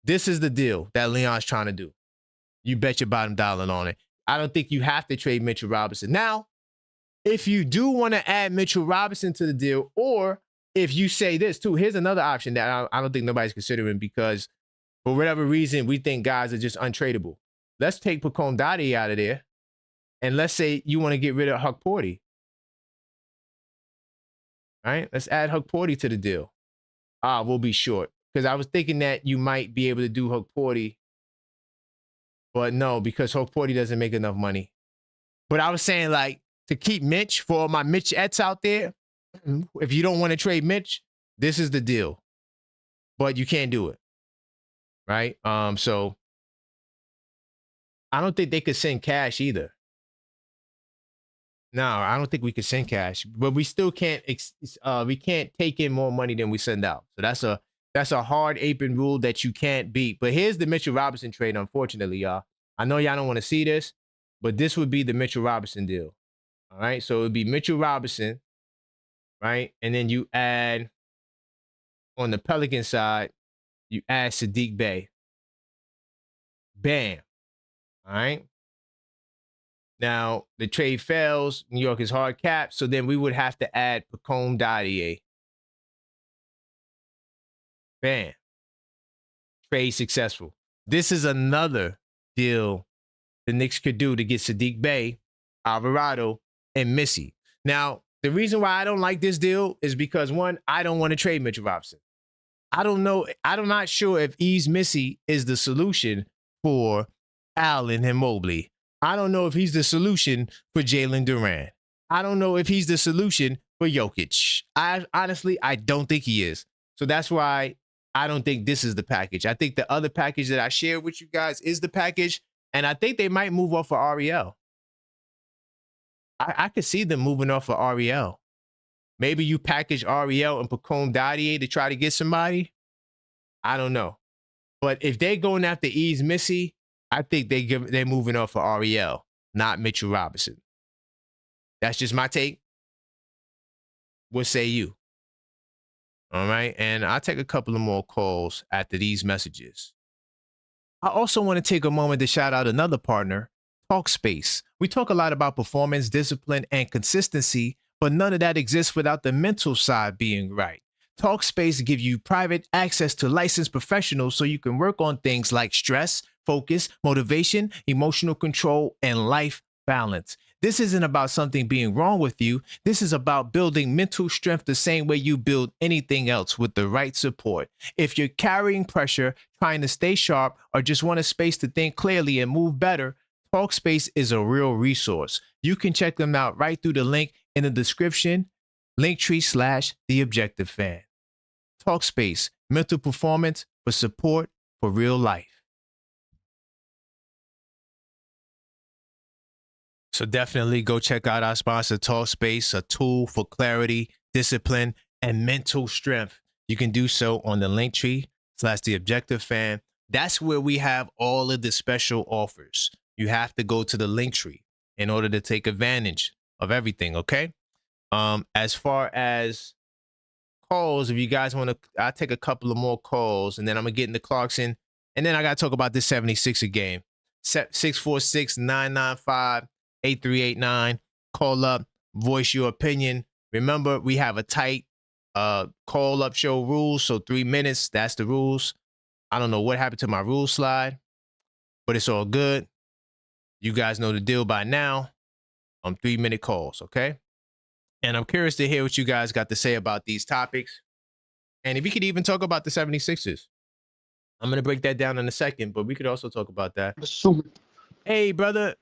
This is the deal that Leon's trying to do. You bet your bottom dollar on it. I don't think you have to trade Mitchell Robinson. Now, if you do want to add Mitchell Robinson to the deal, or if you say this too, here's another option that I don't think nobody's considering, because for whatever reason, we think guys are just untradeable. Let's take Pacome Dadier out of there, and let's say you want to get rid of Huck Porty. All right, let's add Huck Porty to the deal. We'll be short, because I was thinking that you might be able to do Huck Porty, but no, because Huck Porty doesn't make enough money. But I was saying, like, to keep Mitch, for my Mitch-ettes out there, if you don't want to trade Mitch, this is the deal. But you can't do it. Right? So I don't think they could send cash either. No, I don't think we could send cash, but we still can't. We can't take in more money than we send out. So that's a hard apron rule that you can't beat. But here's the Mitchell Robinson trade. Unfortunately, y'all, I know y'all don't want to see this, but this would be the Mitchell Robinson deal. All right, so it would be Mitchell Robinson, right, and then you add on the Pelican side, you add Sadiq Bey. Bam. All right. Now, the trade fails. New York is hard capped. So then we would have to add Pacome Dadier. Bam. Trade successful. This is another deal the Knicks could do to get Sadiq Bey, Alvarado, and Missy. Now, the reason why I don't like this deal is because, one, I don't want to trade Mitchell Robinson. I don't know. I'm not sure if Ease Missy is the solution for Allen and Mobley. I don't know if he's the solution for Jalen Duran. I don't know if he's the solution for Jokic. I honestly don't think he is. So that's why I don't think this is the package. I think the other package that I shared with you guys is the package, and I think they might move off of Ariel. I could see them moving off of Ariel. Maybe you package Ariel and Pacome Dadier to try to get somebody. I don't know. But if they're going after Ease Missy, I think they're moving off of Ariel, not Mitchell Robinson. That's just my take. What say you? All right. And I'll take a couple of more calls after these messages. I also want to take a moment to shout out another partner, Talkspace. We talk a lot about performance, discipline, and consistency, but none of that exists without the mental side being right. Talkspace gives you private access to licensed professionals so you can work on things like stress, focus, motivation, emotional control, and life balance. This isn't about something being wrong with you. This is about building mental strength the same way you build anything else with the right support. If you're carrying pressure, trying to stay sharp, or just want a space to think clearly and move better, Talkspace is a real resource. You can check them out right through the link in the description, Linktree/TheObjectiveFan. Talkspace, mental performance for support for real life. So definitely go check out our sponsor, Talkspace, a tool for clarity, discipline, and mental strength. You can do so on the Linktree/TheObjectiveFan. That's where we have all of the special offers. You have to go to the Linktree in order to take advantage of everything, okay? As far as calls, if you guys want to, I'll take a couple of more calls, and then I'm going to get into Clarkson, and then I got to talk about this 76er game. 646-995-8389. Call up, voice your opinion. Remember, we have a tight call-up show rules, so 3 minutes, that's the rules. I don't know what happened to my rule slide, but it's all good. You guys know the deal by now. 3-minute calls, okay? And I'm curious to hear what you guys got to say about these topics. And if we could even talk about the 76ers. I'm going to break that down in a second, but we could also talk about that. Hey, brother.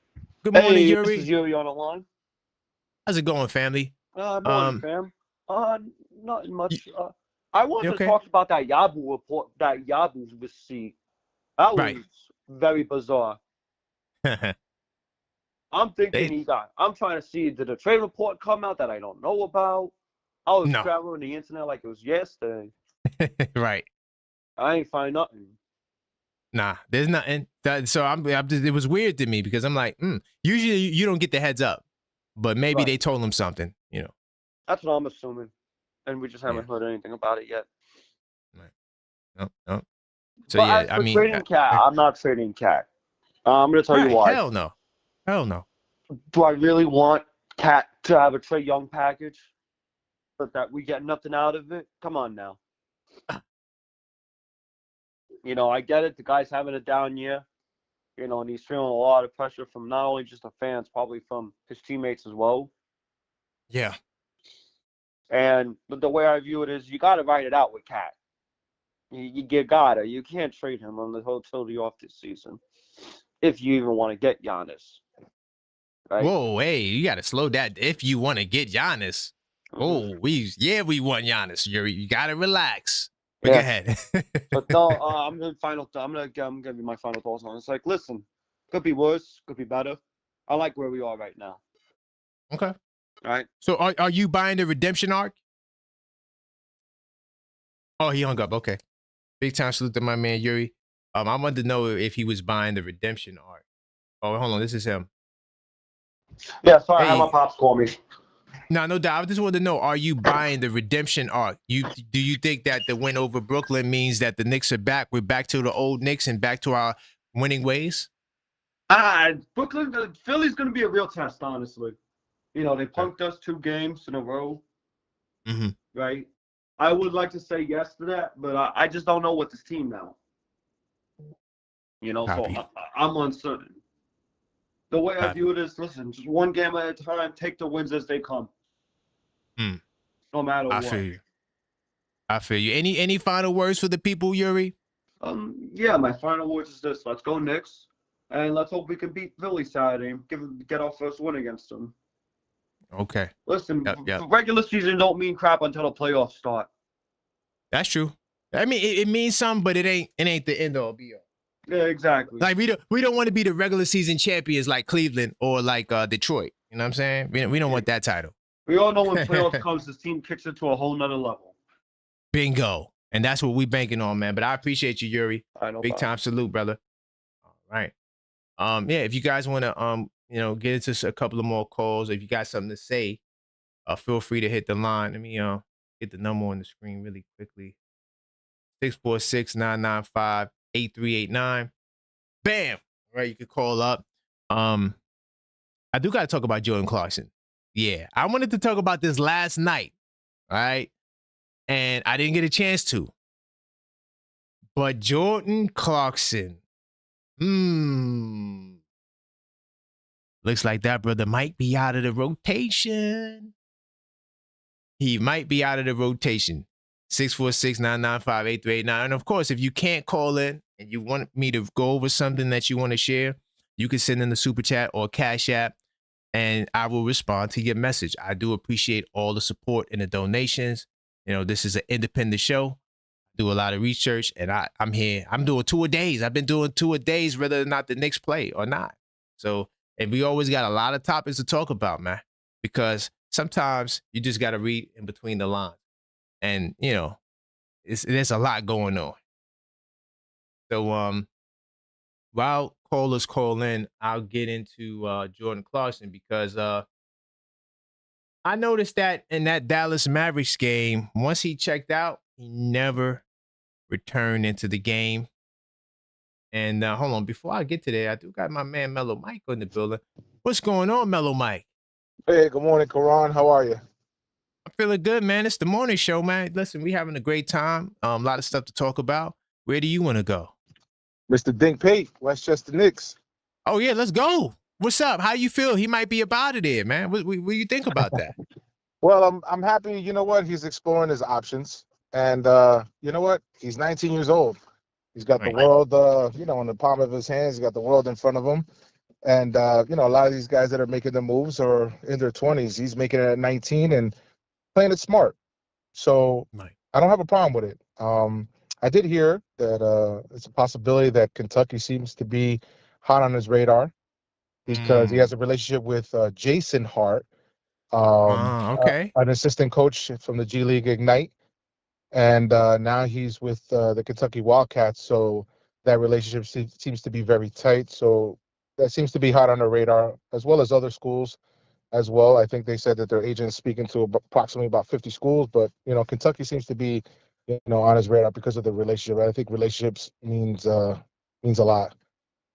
Good morning, Yuri. This is Yuri on the line. How's it going, family? Morning, fam. Not much. I wanted to talk about that Yabu report that Yabu received. That was very bizarre. I'm thinking I'm trying to see, did a trade report come out that I don't know about? I was traveling the internet like it was yesterday. Right. I ain't find nothing. Nah, there's nothing. So I'm just, it was weird to me because I'm like, usually you don't get the heads up, but maybe they told him something, you know. That's what I'm assuming. And we just haven't heard anything about it yet. Right. No. So but I mean, trading Cat, I'm not trading Cat. I'm going to tell you why. Hell no. Do I really want Cat to have a Trae Young package, but that we get nothing out of it? Come on now. You know, I get it. The guy's having a down year, you know, and he's feeling a lot of pressure from not only just the fans, probably from his teammates as well. Yeah. And the way I view it is, you got to write it out with Cat. You gotta. You can't trade him until the off this season, if you even want to get Giannis. Right? Whoa, hey, you got to slow that. If you want to get Giannis, we want Giannis. You got to relax. But go ahead. But no, I'm gonna be my final thoughts on it. It's like, listen, could be worse, could be better. I like where we are right now. Okay. All right. So are you buying the redemption arc? Oh, he hung up. Okay. Big time salute to my man Yuri. I wanted to know if he was buying the redemption arc. Oh, hold on. This is him. Yeah, sorry, I had my pops call me. No doubt. I just wanted to know, are you buying the redemption arc? Do you think that the win over Brooklyn means that the Knicks are back? We're back to the old Knicks and back to our winning ways? Philly's going to be a real test, honestly. You know, they punked us 2 games in a row. Mm-hmm. Right? I would like to say yes to that, but I just don't know with this team now. You know, Copy. So I'm uncertain. The way I view it is, listen, just one game at a time, take the wins as they come. No matter what. I feel you. Any final words for the people, Yuri? Yeah, my final words is this. Let's go Knicks, and let's hope we can beat Philly Saturday and get our first win against them. Okay. Listen, the regular season don't mean crap until the playoffs start. That's true. I mean, it means something, but it ain't the end all be all. Yeah, exactly. Like we don't want to be the regular season champions like Cleveland or like Detroit. You know what I'm saying? We don't want that title. We all know when playoffs comes, this team kicks it to a whole nother level. Bingo. And that's what we banking on, man. But I appreciate you, Yuri. Big time salute, brother. All right. Yeah, if you guys want to get into a couple of more calls, if you got something to say, feel free to hit the line. Let me get the number on the screen really quickly. 646-995-8389. Bam. All right, you can call up. I do got to talk about Jordan Clarkson. Yeah, I wanted to talk about this last night, all right? And I didn't get a chance to. But Jordan Clarkson, looks like that brother might be out of the rotation. He might be out of the rotation. 646-995-8389. And of course, if you can't call in and you want me to go over something that you want to share, you can send in the super chat or Cash App, and I will respond to your message. I do appreciate all the support and the donations. You know, this is an independent show. I do a lot of research, and I'm here. I'm doing 2 a days. I've been doing 2 a days, whether or not the Knicks play or not. So, and we always got a lot of topics to talk about, man, because sometimes you just got to read in between the lines. And, you know, there's a lot going on. So while callers call in, I'll get into Jordan Clarkson because I noticed that in that Dallas Mavericks game, once he checked out, he never returned into the game. And hold on, before I get to that, I do got my man Mellow Mike in the building. What's going on, Mellow Mike? Hey, good morning, Karan. How are you? I'm feeling good, man. It's the morning show, man. Listen, we having a great time. A lot of stuff to talk about. Where do you want to go? Mr. Dink Pate, Westchester Knicks. Oh, yeah, let's go. What's up? How you feel? He might be up out of there, man. What do you think about that? Well, I'm happy. You know what? He's exploring his options. And you know what? He's 19 years old. He's got the world, in the palm of his hands. He's got the world in front of him. And, a lot of these guys that are making the moves are in their 20s. He's making it at 19 and playing it smart. So I don't have a problem with it. I did hear that it's a possibility that Kentucky seems to be hot on his radar because he has a relationship with Jason Hart, an assistant coach from the G League Ignite. And now he's with the Kentucky Wildcats. So that relationship seems to be very tight. So that seems to be hot on the radar, as well as other schools as well. I think they said that their agent's speaking to approximately about 50 schools, but Kentucky seems to be on his radar because of the relationship. I think relationships means a lot.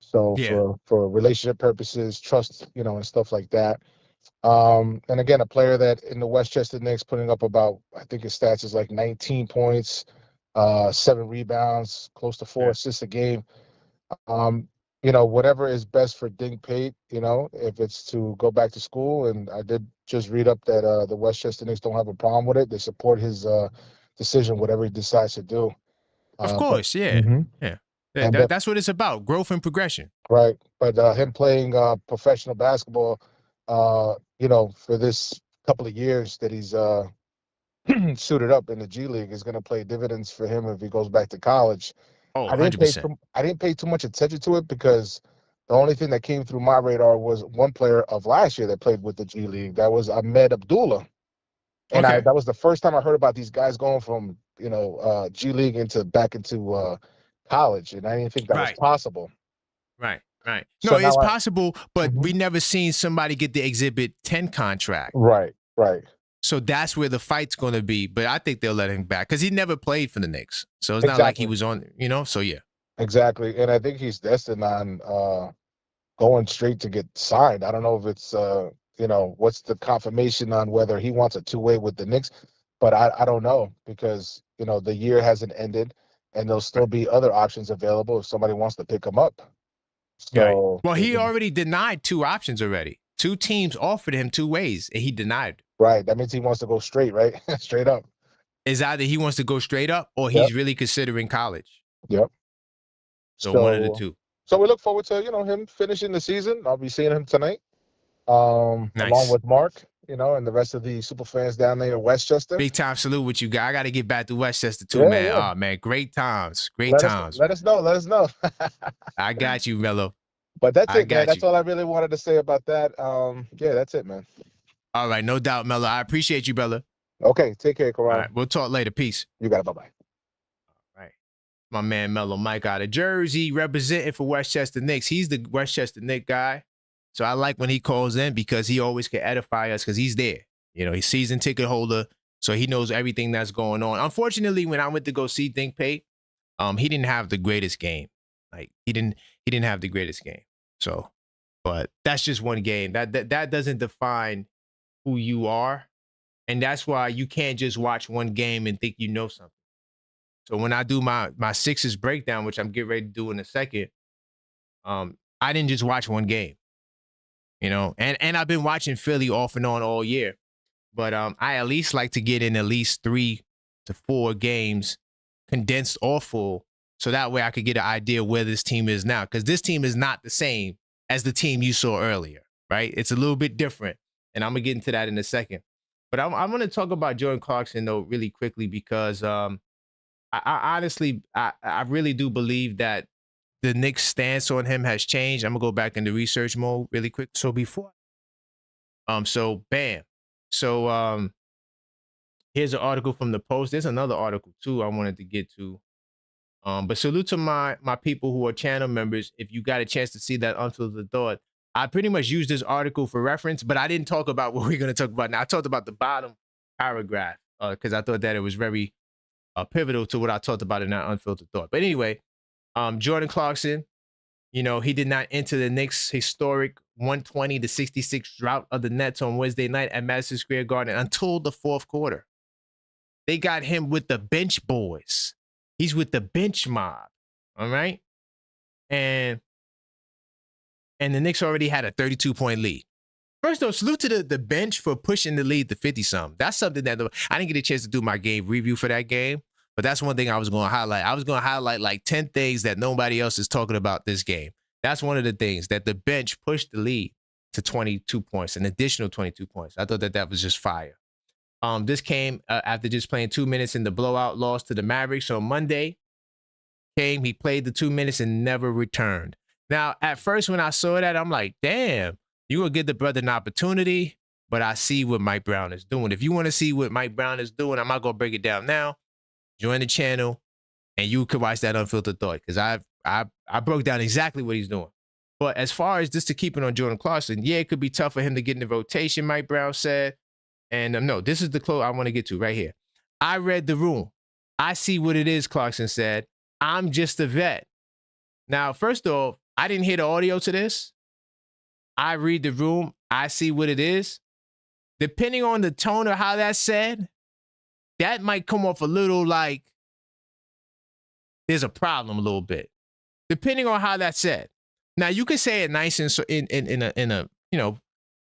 So for relationship purposes, trust, and stuff like that. And again, a player that in the Westchester Knicks putting up about, I think his stats is like 19 points, 7 rebounds, close to 4 assists a game. Whatever is best for Dink Pate, if it's to go back to school. And I did just read up that the Westchester Knicks don't have a problem with it. They support his decision, whatever he decides to do. Of course, that's what it's about, growth and progression. Right. But him playing professional basketball, for this couple of years that he's suited up in the G League is going to play dividends for him if he goes back to college. Oh, I 100%. didn't pay too much attention to it because the only thing that came through my radar was one player of last year that played with the G League. That was Ahmed Abdullah. And that was the first time I heard about these guys going from, G League back into college. And I didn't think that was possible. Right. So No, it's possible, but we never seen somebody get the Exhibit 10 contract. Right. So that's where the fight's going to be. But I think they'll let him back because he never played for the Knicks. So it's not like he was on, so yeah. Exactly. And I think he's destined on going straight to get signed. I don't know if it's, what's the confirmation on whether he wants a two-way with the Knicks, but I don't know because, the year hasn't ended and there'll still be other options available if somebody wants to pick him up. So, well, he already denied 2 options already. 2 teams offered him 2 ways and he denied. Right. That means he wants to go straight, right? Straight up. It's either he wants to go straight up or he's really considering college. Yep. So one of the 2. So we look forward to, him finishing the season. I'll be seeing him tonight. Along with Mark, and the rest of the super fans down there in Westchester. Big time salute with you guys. I got to get back to Westchester too, man. Yeah. Oh, man, great times. Let us know. I got you, Mello. But that's it, man. That's all I really wanted to say about that. That's it, man. All right, no doubt, Mello. I appreciate you, brother. Okay, take care, Karan. All right, we'll talk later. Peace. You got it. Bye-bye. All right. My man Mello Mike out of Jersey representing for Westchester Knicks. He's the Westchester Knicks guy. So I like when he calls in because he always can edify us because he's there. He's season ticket holder, so he knows everything that's going on. Unfortunately, when I went to go see Think Pay, he didn't have the greatest game. Like he didn't have the greatest game. So, but that's just one game. That doesn't define who you are. And that's why you can't just watch one game and think you know something. So when I do my Sixers breakdown, which I'm getting ready to do in a second, I didn't just watch one game. And I've been watching Philly off and on all year. But I at least like to get in at least 3 to 4 games, condensed or full, so that way I could get an idea where this team is now. Because this team is not the same as the team you saw earlier, right? It's a little bit different. And I'm going to get into that in a second. But I'm going to talk about Jordan Clarkson, though, really quickly, because I honestly, I really do believe that the Knicks' stance on him has changed. I'm going to go back into research mode really quick. So before, bam. So here's an article from the Post. There's another article, too, I wanted to get to. But salute to my people who are channel members. If you got a chance to see that Unfiltered Thought, I pretty much used this article for reference, but I didn't talk about what we're going to talk about now. I talked about the bottom paragraph because I thought that it was very pivotal to what I talked about in that Unfiltered Thought. But anyway, Jordan Clarkson, he did not enter the Knicks' historic 120-66 drought of the Nets on Wednesday night at Madison Square Garden until the 4th quarter. They got him with the bench boys. He's with the bench mob, all right? And the Knicks already had a 32-point lead. First of all, salute to the bench for pushing the lead to 50-something. That's something that I didn't get a chance to do my game review for that game, but that's one thing I was going to highlight. I was going to highlight like 10 things that nobody else is talking about this game. That's one of the things, that the bench pushed the lead to 22 points, an additional 22 points. I thought that was just fire. This came after just playing 2 minutes in the blowout loss to the Mavericks on Monday. He played the 2 minutes and never returned. Now, at first when I saw that, I'm like, damn, you going to give the brother an opportunity, but I see what Mike Brown is doing. If you want to see what Mike Brown is doing, I'm not going to break it down now. Join the channel, and you can watch that Unfiltered Thought, because I broke down exactly what he's doing. But as far as just to keep it on Jordan Clarkson, yeah, it could be tough for him to get in the rotation, Mike Brown said. And no, this is the quote I want to get to right here. I read the room. I see what it is, Clarkson said. I'm just a vet. Now, first off, I didn't hear the audio to this. I read the room. I see what it is. Depending on the tone of how that's said, that might come off a little like there's a problem a little bit. Depending on how that's said. Now, you can say it nice and in a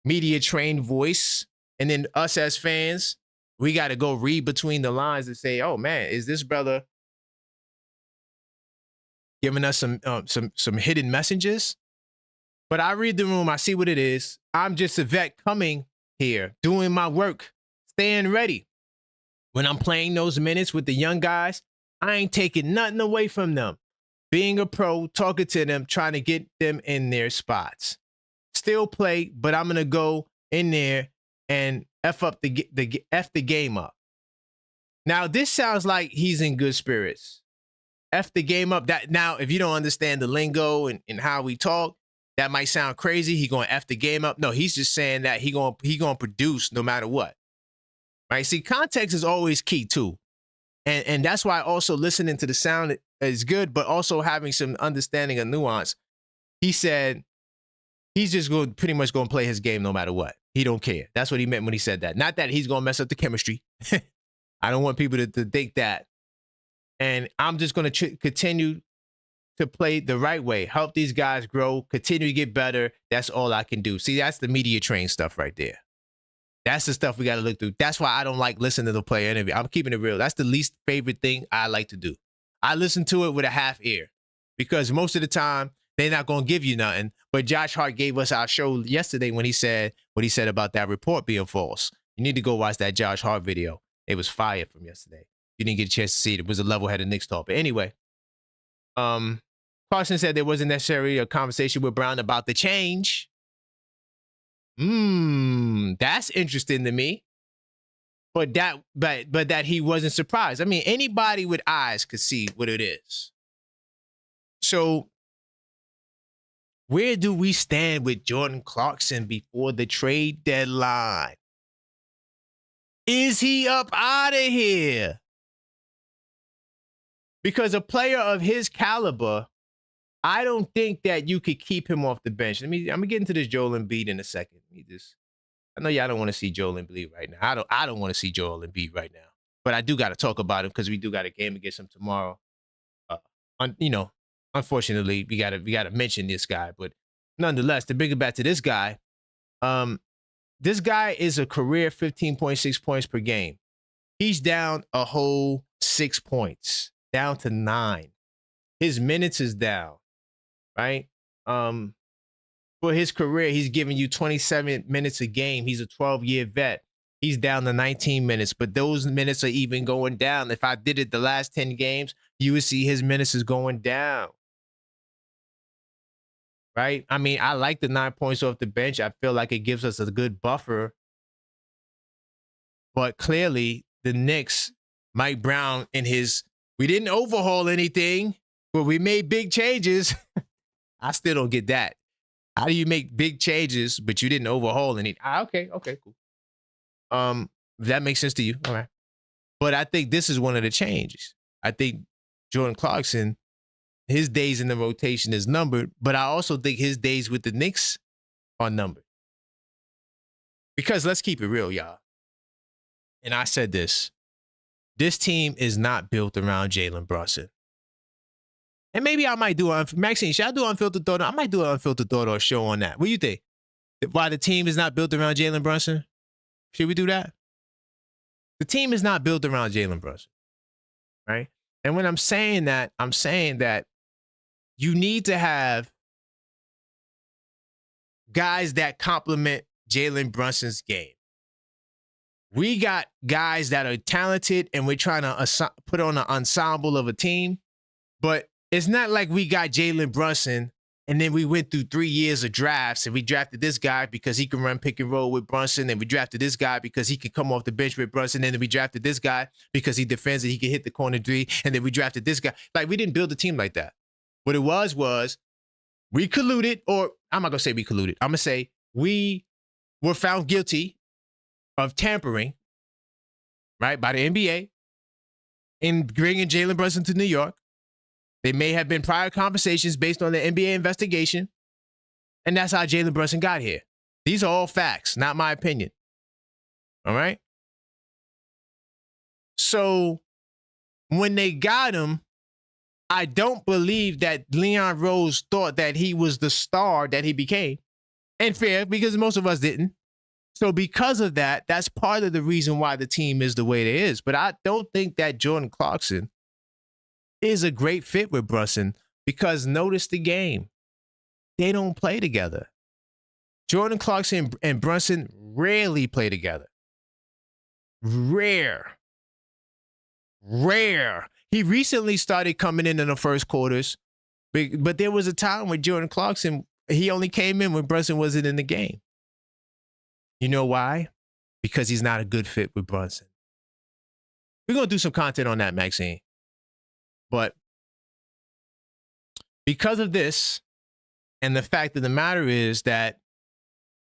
media trained voice. And then us as fans, we got to go read between the lines and say, oh, man, is this brother giving us some hidden messages? But I read the room. I see what it is. I'm just a vet coming here, doing my work, staying ready. When I'm playing those minutes with the young guys, I ain't taking nothing away from them. Being a pro, talking to them, trying to get them in their spots. Still play, but I'm going to go in there and F the game up. Now, this sounds like he's in good spirits. F the game up. That now, if you don't understand the lingo and how we talk, that might sound crazy. He going to F the game up. No, he's just saying that he going to produce no matter what. Right? See, context is always key too. And that's why also listening to the sound is good, but also having some understanding of nuance. He said he's just pretty much going to play his game no matter what. He don't care. That's what he meant when he said that. Not that he's going to mess up the chemistry. I don't want people to think that. And I'm just going to continue to play the right way, help these guys grow, continue to get better. That's all I can do. See, that's the media train stuff right there. That's the stuff we got to look through. That's why I don't like listening to the player interview. I'm keeping it real. That's the least favorite thing I like to do. I listen to it with a half ear because most of the time they're not going to give you nothing. But Josh Hart gave us our show yesterday when he said what he said about that report being false. You need to go watch that Josh Hart video. It was fire from yesterday. You didn't get a chance to see it. It was a level-headed Knicks talk. But anyway, Carson said there wasn't necessarily a conversation with Brown about the change. That's interesting to me. But that he wasn't surprised. I mean, anybody with eyes could see what it is. So where do we stand with Jordan Clarkson before the trade deadline? Is he up out of here? Because a player of his caliber, I don't think that you could keep him off the bench. I'm gonna get into this Joel Embiid in a second. I know y'all don't want to see Joel Embiid right now. I don't want to see Joel Embiid right now. But I do got to talk about him because we do got a game against him tomorrow. Unfortunately, we gotta mention this guy. But nonetheless, to bring it back to this guy, this guy is a career 15.6 points per game. He's down a whole 6 points, down to 9. His minutes is down, right? For his career, he's giving you 27 minutes a game. He's a 12-year vet. He's down to 19 minutes, but those minutes are even going down. If I did it the last 10 games, you would see his minutes is going down. Right? I mean, I like the 9 points off the bench. I feel like it gives us a good buffer. But clearly, the Knicks, Mike Brown we didn't overhaul anything, but we made big changes. I still don't get that. How do you make big changes, but you didn't overhaul any? Okay, cool. If that makes sense to you, all right. But I think this is one of the changes. I think Jordan Clarkson, his days in the rotation is numbered, but I also think his days with the Knicks are numbered. Because let's keep it real, y'all. And I said this team is not built around Jalen Brunson. And maybe I might do Maxine, should I do Unfiltered Thought? I might do an Unfiltered Thought or a show on that. What do you think? Why the team is not built around Jalen Brunson? Should we do that? The team is not built around Jalen Brunson, right? And when I'm saying that you need to have guys that complement Jalen Brunson's game. We got guys that are talented and we're trying to put on an ensemble of a team, but it's not like we got Jalen Brunson and then we went through 3 years of drafts and we drafted this guy because he can run pick and roll with Brunson, and we drafted this guy because he can come off the bench with Brunson, and then we drafted this guy because he defends and he can hit the corner three, and then we drafted this guy. Like, we didn't build a team like that. What it was we colluded, or I'm not going to say we colluded. I'm going to say we were found guilty of tampering, right, by the NBA in bringing Jalen Brunson to New York. There may have been prior conversations based on the NBA investigation, and that's how Jalen Brunson got here. These are all facts, not my opinion. All right? So when they got him, I don't believe that Leon Rose thought that he was the star that he became. And fair, because most of us didn't. So because of that, that's part of the reason why the team is the way it is. But I don't think that Jordan Clarkson is a great fit with Brunson, because notice the game. they don't play together. Jordan Clarkson and Brunson rarely play together. Rare. He recently started coming in the first quarters, but there was a time when Jordan Clarkson, he only came in when Brunson wasn't in the game. You know why? Because he's not a good fit with Brunson. We're going to do some content on that, Maxine. But because of this, and the fact of the matter is that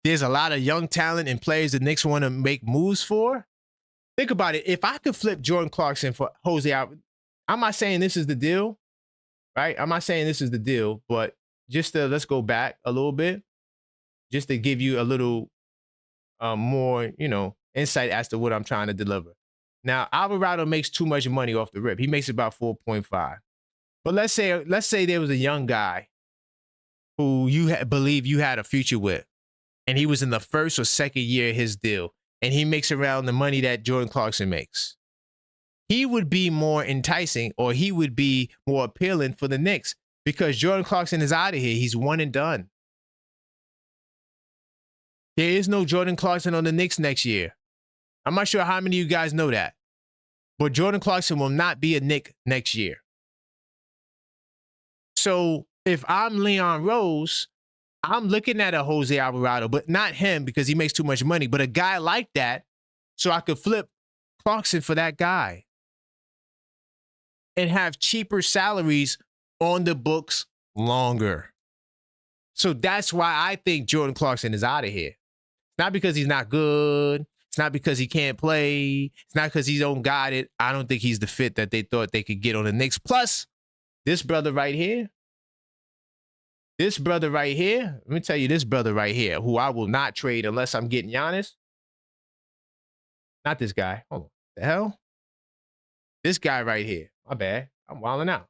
there's a lot of young talent and players the Knicks want to make moves for. Think about it. If I could flip Jordan Clarkson for Jose Alvarado, I'm not saying this is the deal, right? I'm not saying this is the deal, but just let's go back a little bit, just to give you a little more, insight as to what I'm trying to deliver. Now, Alvarado makes too much money off the rip. He makes about 4.5. But let's say there was a young guy who you believe you had a future with, and he was in the first or second year of his deal, and he makes around the money that Jordan Clarkson makes. He would be more enticing, or he would be more appealing for the Knicks, because Jordan Clarkson is out of here. He's one and done. There is no Jordan Clarkson on the Knicks next year. I'm not sure how many of you guys know that, but Jordan Clarkson will not be a Knick next year. So if I'm Leon Rose, I'm looking at a Jose Alvarado, but not him because he makes too much money, but a guy like that, so I could flip Clarkson for that guy and have cheaper salaries on the books longer. So that's why I think Jordan Clarkson is out of here. Not because he's not good. It's not because he can't play. It's not because he don't got it. I don't think he's the fit that they thought they could get on the Knicks. Plus, this brother right here, let me tell you this brother right here, who I will not trade unless I'm getting Giannis. Not this guy. Hold on. The hell? This guy right here. My bad. I'm wilding out.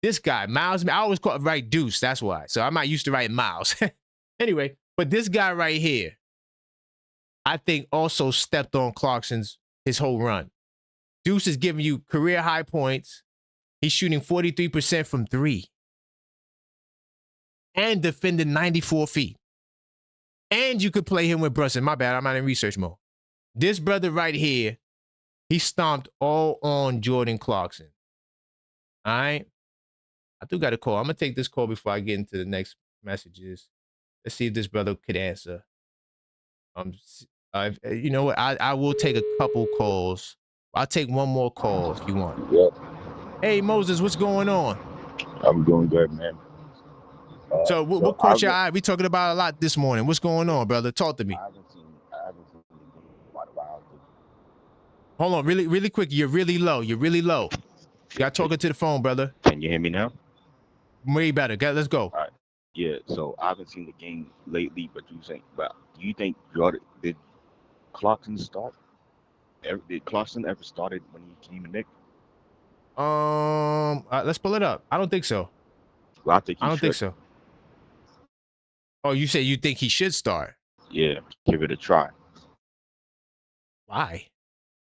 This guy, Miles, I always call it right Deuce. That's why. So I'm not used to writing Miles. Anyway, but this guy right here, I think also stepped on his whole run. Deuce is giving you career high points. He's shooting 43% from three. And defending 94 feet. And you could play him with Brunson. My bad, I'm not in research mode. This brother right here, he stomped all on Jordan Clarkson. All right? I do got a call. I'm going to take this call before I get into the next messages. Let's see if this brother could answer. You know what? I will take a couple calls. I'll take one more call if you want. Yep. Hey, Moses, what's going on? I'm doing good, man. So what caught your eye? We talking about a lot this morning. What's going on, brother? Talk to me. I haven't seen the game in quite a while. Hold on, really quick. You're really low. You got talking to the phone, brother. Can you hear me now? Way better. Let's go. All right. Yeah. So I haven't seen the game lately, but do you think did Clarkson start? Did Clarkson ever started when he came in Knicks? Let's pull it up. I don't think so. Well, I don't think so. Oh, you say you think he should start? Yeah, give it a try. Why?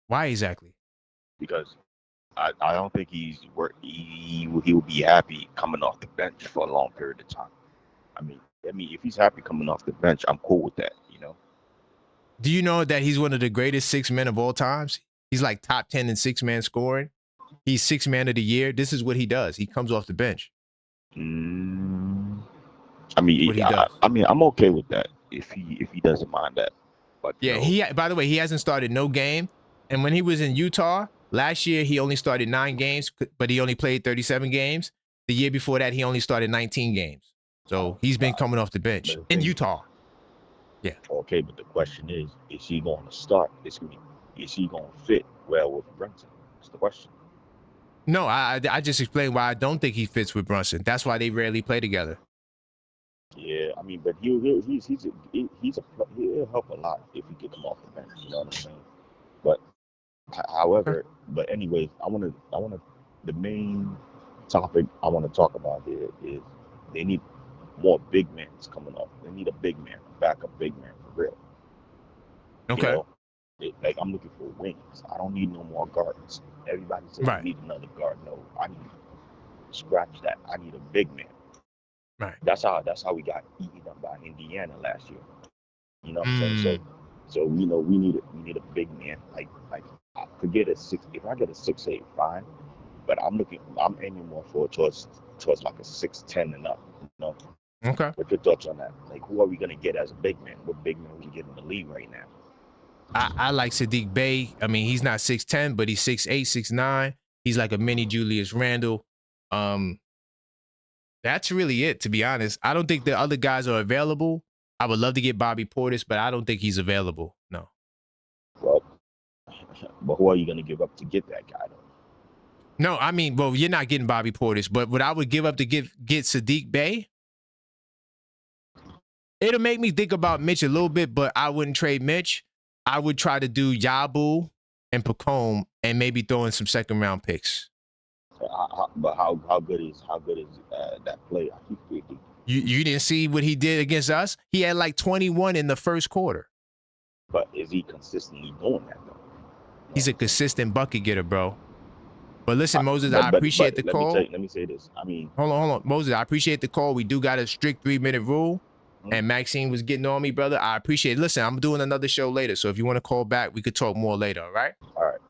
Why exactly? Because I don't think he will be happy coming off the bench for a long period of time. I mean, if he's happy coming off the bench, I'm cool with that, Do you know that he's one of the greatest six men of all times? He's like top 10 in six-man scoring. He's six man of the year. This is what he does. He comes off the bench. I mean, I'm okay with that if he doesn't mind that. But yeah, by the way, he hasn't started no game. And when he was in Utah last year, he only started 9 games, but he only played 37 games. The year before that, he only started 19 games. So he's been coming off the bench in Utah. Yeah. Okay, but the question is he going to start? Is he going to fit well with Brunson? That's the question. No, I just explained why I don't think he fits with Brunson. That's why they rarely play together. Yeah, I mean, but he'll help a lot if he can come off the bench. You know what I'm saying? But however, but anyways, the main topic I want to talk about here is they need more big men coming off. They need a big man, a backup big man for real. Okay. Like I'm looking for wings. I don't need no more guards. Everybody says you need another guard. No, I need scratch that. I need a big man. Right. That's how we got eaten up by Indiana last year. You know what I'm saying? So we know we need a big man. Like I could get a 6. If I get a 6'8", fine. But I'm aiming more towards like a 6'10" and up. You know. Okay. What's your thoughts on that? Like, who are we gonna get as a big man? What big man we get in the league right now? I like Sadiq Bey. I mean, he's not 6'10", but he's 6'8", 6'9". He's like a mini Julius Randle. That's really it, to be honest. I don't think the other guys are available. I would love to get Bobby Portis, but I don't think he's available. No. Well, but who are you gonna give up to get that guy though? No, I mean, well, you're not getting Bobby Portis, but what I would give up to get Sadiq Bey, it'll make me think about Mitch a little bit, but I wouldn't trade Mitch. I would try to do Yabu and Pacome and maybe throw in some second round picks. But how good is that player? You didn't see what he did against us? He had like 21 in the first quarter. But is he consistently doing that though? He's a consistent bucket getter, bro. But listen, Moses, I appreciate the call. Let me say this. I mean, hold on, Moses. I appreciate the call. We do got a strict 3-minute rule. And Maxine was getting on me, brother. I appreciate it. Listen, I'm doing another show later. So if you want to call back, we could talk more later. All right? All right.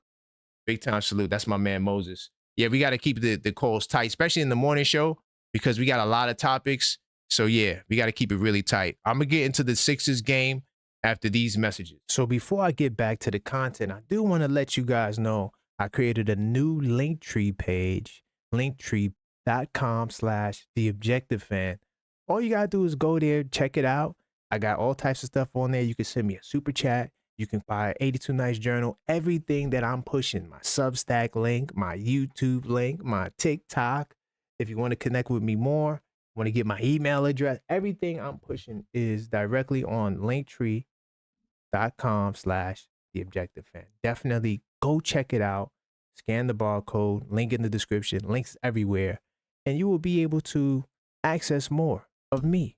Big time salute. That's my man, Moses. Yeah, we got to keep the calls tight, especially in the morning show, because we got a lot of topics. So yeah, we got to keep it really tight. I'm going to get into the Sixers game after these messages. So before I get back to the content, I do want to let you guys know I created a new Linktree page, linktree.com/TheObjectiveFan. All you got to do is go there, check it out. I got all types of stuff on there. You can send me a super chat. You can buy 82 Nights Journal, everything that I'm pushing, my Substack link, my YouTube link, my TikTok. If you want to connect with me more, want to get my email address, everything I'm pushing is directly on linktree.com/TheObjectiveFan. Definitely go check it out. Scan the barcode, link in the description, links everywhere, and you will be able to access more of me.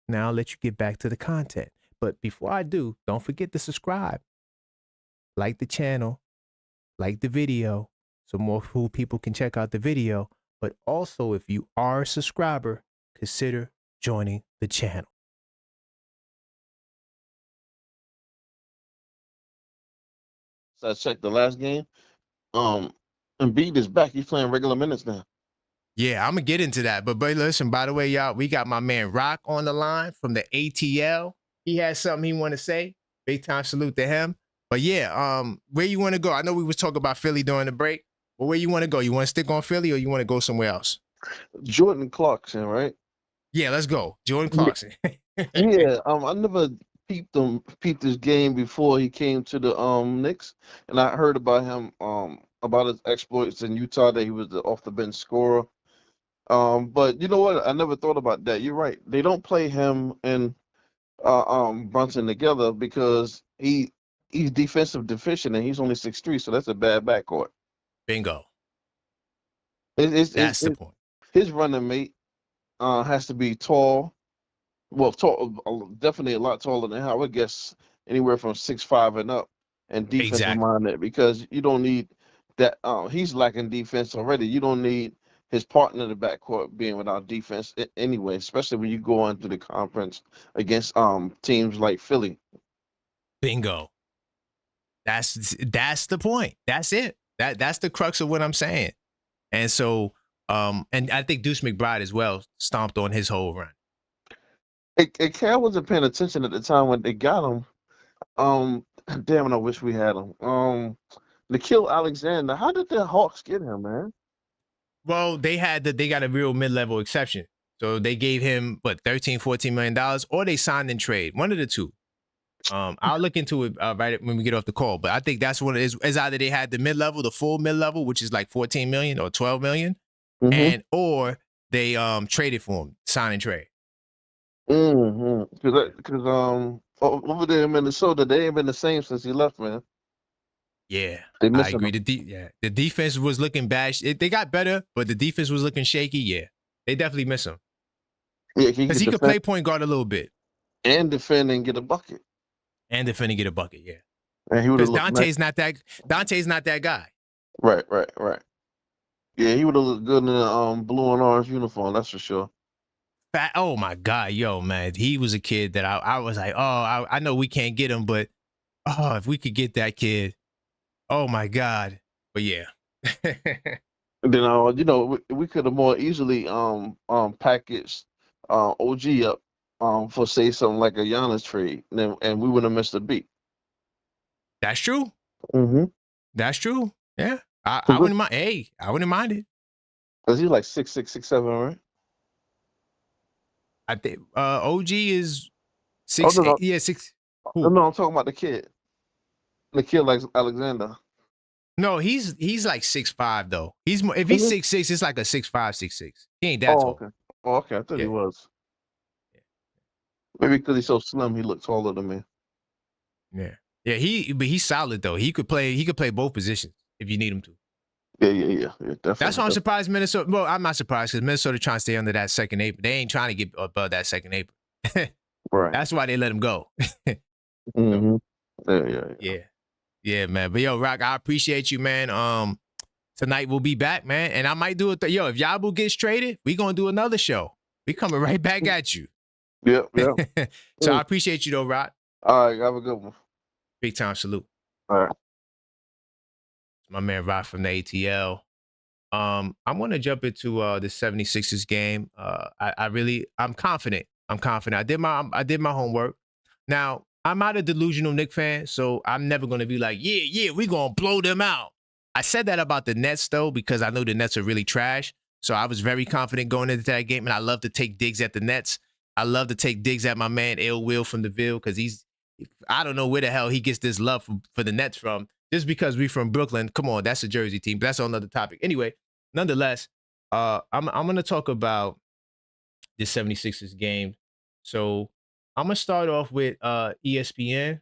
Now I'll let you get back to the content. But before I do, don't forget to subscribe. Like the channel, like the video, so more people can check out the video. But also, if you are a subscriber, consider joining the channel. So I checked the last game. Embiid is back. He's playing regular minutes now. Yeah, I'm gonna get into that. But listen, by the way, y'all, we got my man Rock on the line from the ATL. He has something he want to say. Big time salute to him. But yeah, where you want to go? I know we was talking about Philly during the break, but where you want to go? You want to stick on Philly or you want to go somewhere else? Jordan Clarkson, right? Yeah, let's go. Jordan Clarkson. Yeah, I never peeped his game before he came to the Knicks, and I heard about him about his exploits in Utah that he was the off the bench scorer. But you know what? I never thought about that. You're right. They don't play him and Brunson together because he's defensive deficient and he's only 6'3", so that's a bad backcourt. Bingo. That's the point. His running mate has to be tall. Well, tall, definitely a lot taller than him. I would guess anywhere from 6'5" and up, and defensive minded, because you don't need that. He's lacking defense already. You don't need his partner in the backcourt being without defense anyway, especially when you go into the conference against teams like Philly. Bingo. That's the point. That's it. That's the crux of what I'm saying. And so, and I think Deuce McBride as well stomped on his whole run. Cal wasn't paying attention at the time when they got him. Damn it, I wish we had him. Nickeil Alexander. How did the Hawks get him, man? Well, they got a real mid-level exception. So they gave him $13-14 million, or they signed and trade. One of the two. I'll look into it right when we get off the call. But I think that's what it is. It's either they had the mid-level, the full mid-level, which is like $14 million or $12 million, or they traded for him, sign and trade. Because over there in Minnesota, they ain't been the same since he left, man. Yeah, I agree. The defense was looking bad. They got better, but the defense was looking shaky. Yeah, they definitely miss him. Yeah, because he could play point guard a little bit and defend and get a bucket. Yeah, and he would have Dante's not that guy. Right. Yeah, he would have looked good in a blue and orange uniform. That's for sure. Oh my God, yo, man. He was a kid that I was like, oh, I know we can't get him, but oh, if we could get that kid, oh my God. But yeah. And then we could have more easily packaged OG up for say something like a Giannis trade, and we would have missed a beat. That's true. Mm-hmm. That's true. Yeah. I wouldn't mind. Hey, I wouldn't mind it. Cause he's like 6'6", 6'7", right? I think OG is 6'8". No. Yeah, 6. No, I'm talking about the kid. The kid like Alexander. No, he's like 6'5" though. He's more, if he's 6'6", it's like a 6'5", 6'6". He ain't that tall. Okay. Oh, okay. I thought he was. Maybe because he's so slim, he looked taller than me. Yeah. Yeah, but he's solid though. He could play both positions if you need him to. Yeah, definitely. That's why I'm surprised Minnesota. Well, I'm not surprised because Minnesota trying to stay under that second apron. They ain't trying to get above that second apron. Right. That's why they let him go. Mm-hmm. Yeah, man. But yo, Rock, I appreciate you, man. Tonight we'll be back, man, and I might do it. Yo, if Yabu gets traded, we gonna do another show. We coming right back at you. Yeah. So I appreciate you though, Rock. All right, have a good one. Big time salute. All right. My man Rock from the ATL. I'm gonna jump into the 76ers game. I'm confident. I did my homework. Now, I'm not a delusional Knicks fan, so I'm never gonna be like, yeah, we're gonna blow them out. I said that about the Nets though, because I know the Nets are really trash. So I was very confident going into that game, and I love to take digs at the Nets. I love to take digs at my man Ill Will from the Ville, because I don't know where the hell he gets this love for the Nets from. Just because we from Brooklyn, come on, that's a Jersey team. But that's another topic. Anyway, nonetheless, I'm going to talk about the 76ers game. So I'm going to start off with ESPN,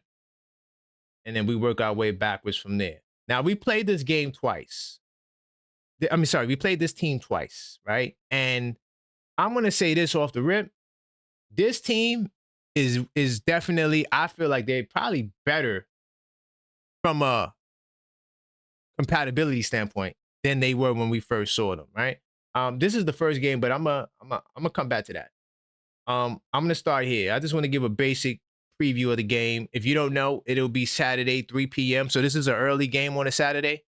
and then we work our way backwards from there. Now, we played this game twice. We played this team twice, right? And I'm going to say this off the rip. This team is definitely, I feel like they're probably better from a compatibility standpoint than they were when we first saw them, right? This is the first game, but I'm gonna come back to that. I'm gonna start here. I just want to give a basic preview of the game. If you don't know, it'll be Saturday, 3 p.m. So this is an early game on a Saturday.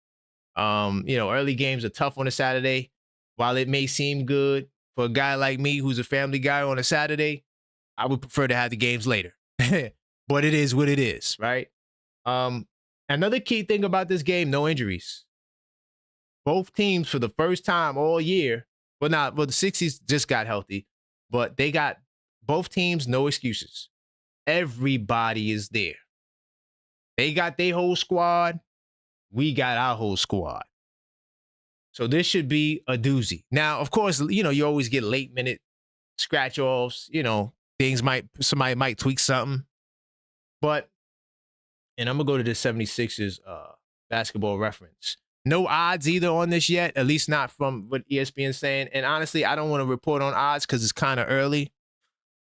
Early games are tough on a Saturday. While it may seem good for a guy like me who's a family guy on a Saturday, I would prefer to have the games later. But it is what it is, right? Another key thing about this game, no injuries. Both teams for the first time all year, the 60s just got healthy, but they got both teams, no excuses. Everybody is there. They got their whole squad. We got our whole squad. So this should be a doozy. Now, of course, you always get late minute scratch offs, somebody might tweak something, and I'm going to go to the 76ers basketball reference. No odds either on this yet, at least not from what ESPN's saying. And honestly, I don't want to report on odds because it's kind of early.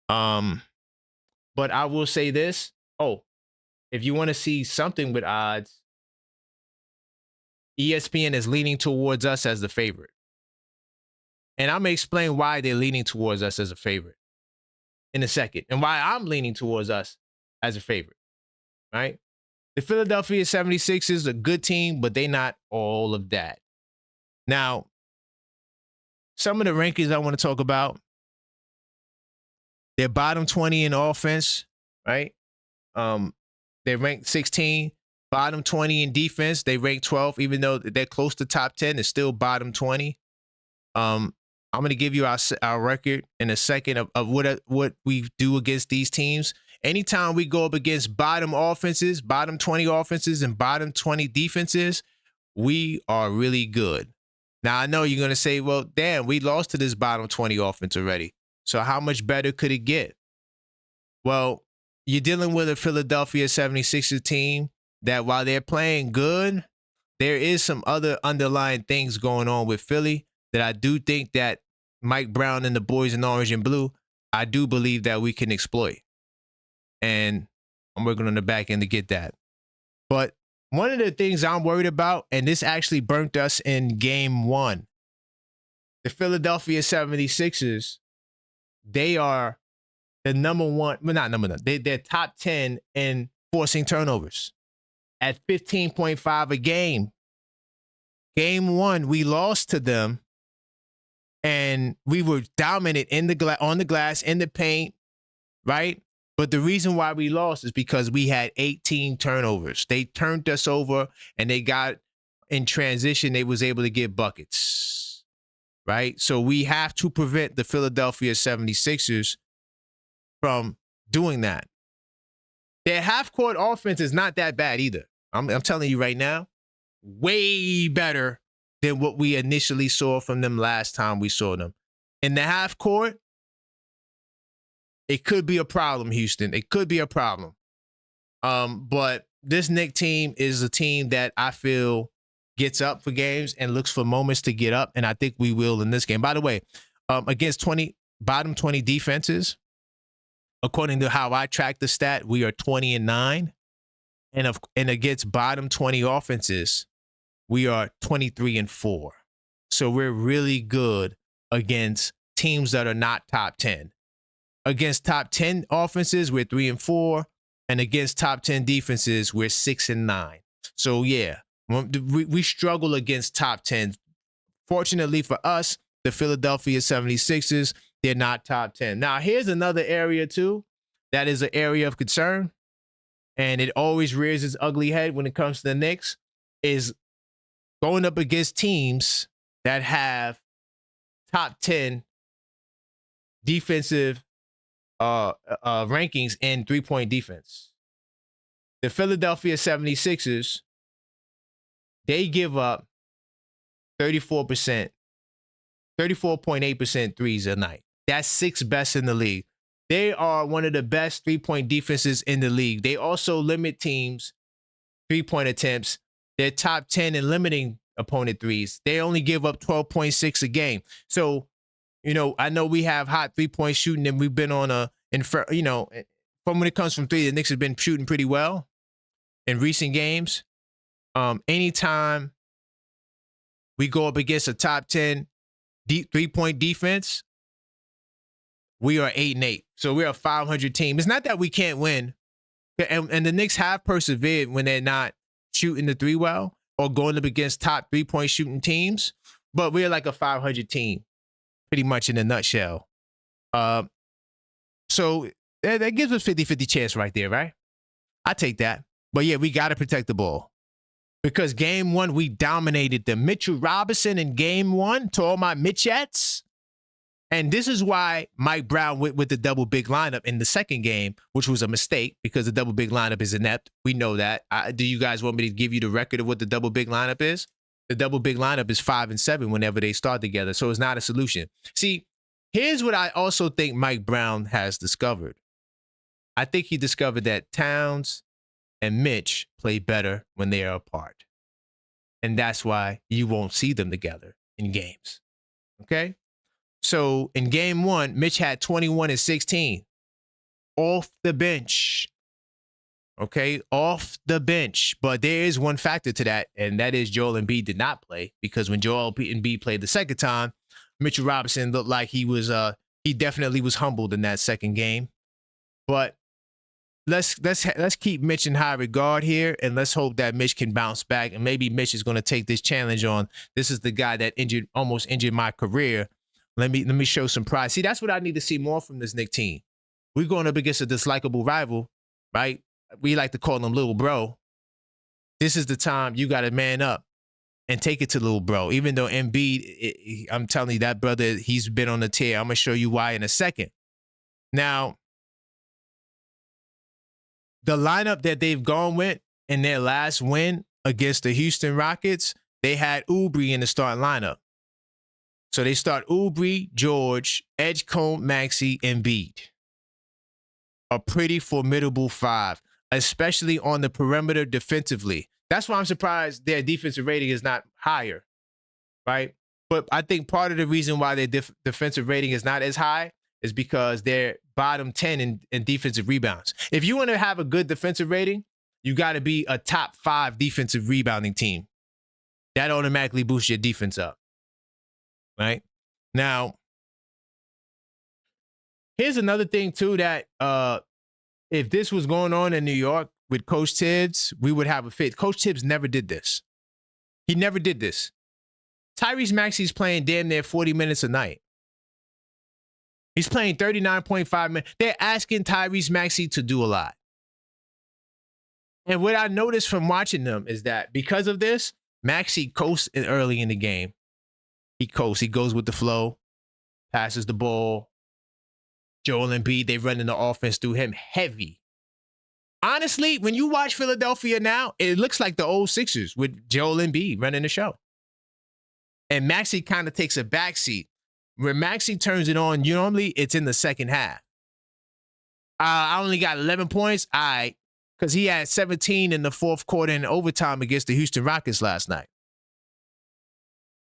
But I will say this. Oh, if you want to see something with odds, ESPN is leaning towards us as the favorite. And I'm going to explain why they're leaning towards us as a favorite in a second, and why I'm leaning towards us as a favorite, right? The Philadelphia 76ers is a good team, but they're not all of that. Now, some of the rankings I want to talk about, they're bottom 20 in offense, right? They're ranked 16, bottom 20 in defense. They rank 12, even though they're close to top 10, they're still bottom 20. I'm going to give you our record in a second of what we do against these teams. Anytime we go up against bottom offenses, bottom 20 offenses, and bottom 20 defenses, we are really good. Now, I know you're going to say, well, damn, we lost to this bottom 20 offense already. So how much better could it get? Well, you're dealing with a Philadelphia 76ers team that while they're playing good, there is some other underlying things going on with Philly that I do think that Mike Brown and the boys in orange and blue, I do believe that we can exploit. And I'm working on the back end to get that. But one of the things I'm worried about, and this actually burnt us in game one, the Philadelphia 76ers they are the number one, well, not number one, they're top 10 in forcing turnovers at 15.5 a game. Game 1, we lost to them, and we were dominant in on the glass, in the paint, right? But the reason why we lost is because we had 18 turnovers. They turned us over, and they got in transition, they was able to get buckets, right? So we have to prevent the Philadelphia 76ers from doing that. Their half-court offense is not that bad either. I'm telling you right now, way better than what we initially saw from them last time we saw them. In the half-court, it could be a problem, Houston. It could be a problem. But this Knicks team is a team that I feel gets up for games and looks for moments to get up, and I think we will in this game. By the way, against bottom 20 defenses, according to how I track the stat, we are 20-9. And against bottom 20 offenses, we are 23-4. So we're really good against teams that are not top 10. Against top 10 offenses, we're 3-4. And against top 10 defenses, we're 6-9. So yeah, we struggle against top 10. Fortunately for us, the Philadelphia 76ers, they're not top 10. Now, here's another area too that is an area of concern, and it always rears its ugly head when it comes to the Knicks, is going up against teams that have top 10 defensive rankings in three-point defense. The Philadelphia 76ers, they give up 34.8% threes a night. That's 6th best in the league. They are one of the best three-point defenses in the league. They also limit teams' three-point attempts. They're top 10 in limiting opponent threes. They only give up 12.6 a game. So, I know we have hot three-point shooting, and we've been on from when it comes from three, the Knicks have been shooting pretty well in recent games. Anytime we go up against a top 10 three-point defense, we are 8-8. So we're a 500 team. It's not that we can't win. And the Knicks have persevered when they're not shooting the three well or going up against top three-point shooting teams. But we're like a 500 team, pretty much in a nutshell. So that gives us 50-50 chance right there, right? I take that. But yeah, we got to protect the ball. Because game 1, we dominated them. Mitchell Robinson in game 1, to all my Mitchettes. And this is why Mike Brown went with the double big lineup in the second game, which was a mistake because the double big lineup is inept. We know that. Do you guys want me to give you the record of what the double big lineup is? The double big lineup is 5 and 7 whenever they start together. So it's not a solution. See, here's what I also think Mike Brown has discovered. I think he discovered that Towns and Mitch play better when they are apart. And that's why you won't see them together in games. Okay? So in game 1, Mitch had 21 and 16 off the bench. Okay? Off the bench. But there is one factor to that, and that is Joel Embiid did not play, because when Joel Embiid played the second time, Mitchell Robinson looked like he definitely was humbled in that second game. But let's keep Mitch in high regard here, and let's hope that Mitch can bounce back, and maybe Mitch is going to take this challenge on. This is the guy that almost injured my career. Let me show some pride. See, that's what I need to see more from this Knicks team. We're going up against a dislikable rival, right? We like to call him little bro. This is the time you got to man up and take it to little bro. Even though Embiid, I'm telling you, that brother, he's been on the tear. I'm going to show you why in a second. Now, the lineup that they've gone with in their last win against the Houston Rockets, they had Oubre in the starting lineup. So they start Oubre, George, Edgecombe, Maxey, Embiid. A pretty formidable 5, especially on the perimeter defensively. That's why I'm surprised their defensive rating is not higher, right? But I think part of the reason why their defensive rating is not as high is because they're bottom 10 in defensive rebounds. If you want to have a good defensive rating, you got to be a top 5 defensive rebounding team. That automatically boosts your defense up, right? Now, Here's another thing too that if this was going on in New York with Coach Tibbs, we would have a fit. Coach Tibbs never did this. He never did this. Tyrese Maxey's playing damn near 40 minutes a night. He's playing 39.5 minutes. They're asking Tyrese Maxey to do a lot. And what I noticed from watching them is that because of this, Maxey coasts early in the game. He coasts. He goes with the flow, passes the ball. Joel Embiid, they running the offense through him heavy. Honestly, when you watch Philadelphia now, it looks like the old Sixers with Joel Embiid running the show. And Maxey kind of takes a backseat. When Maxey turns it on, normally it's in the second half. I only got 11 points. All right. Because he had 17 in the fourth quarter in overtime against the Houston Rockets last night.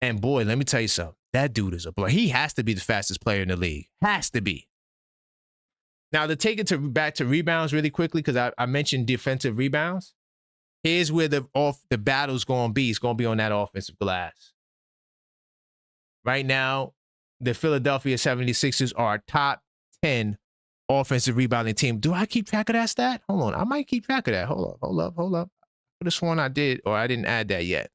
And boy, let me tell you something. That dude is a blow. He has to be the fastest player in the league. Has to be. Now, to take it back to rebounds really quickly, because I mentioned defensive rebounds. Here's where the battle's going to be. It's going to be on that offensive glass. Right now, the Philadelphia 76ers are a top 10 offensive rebounding team. Do I keep track of that stat? Hold on. I might keep track of that. Hold up. I could have sworn I did, or I didn't add that yet.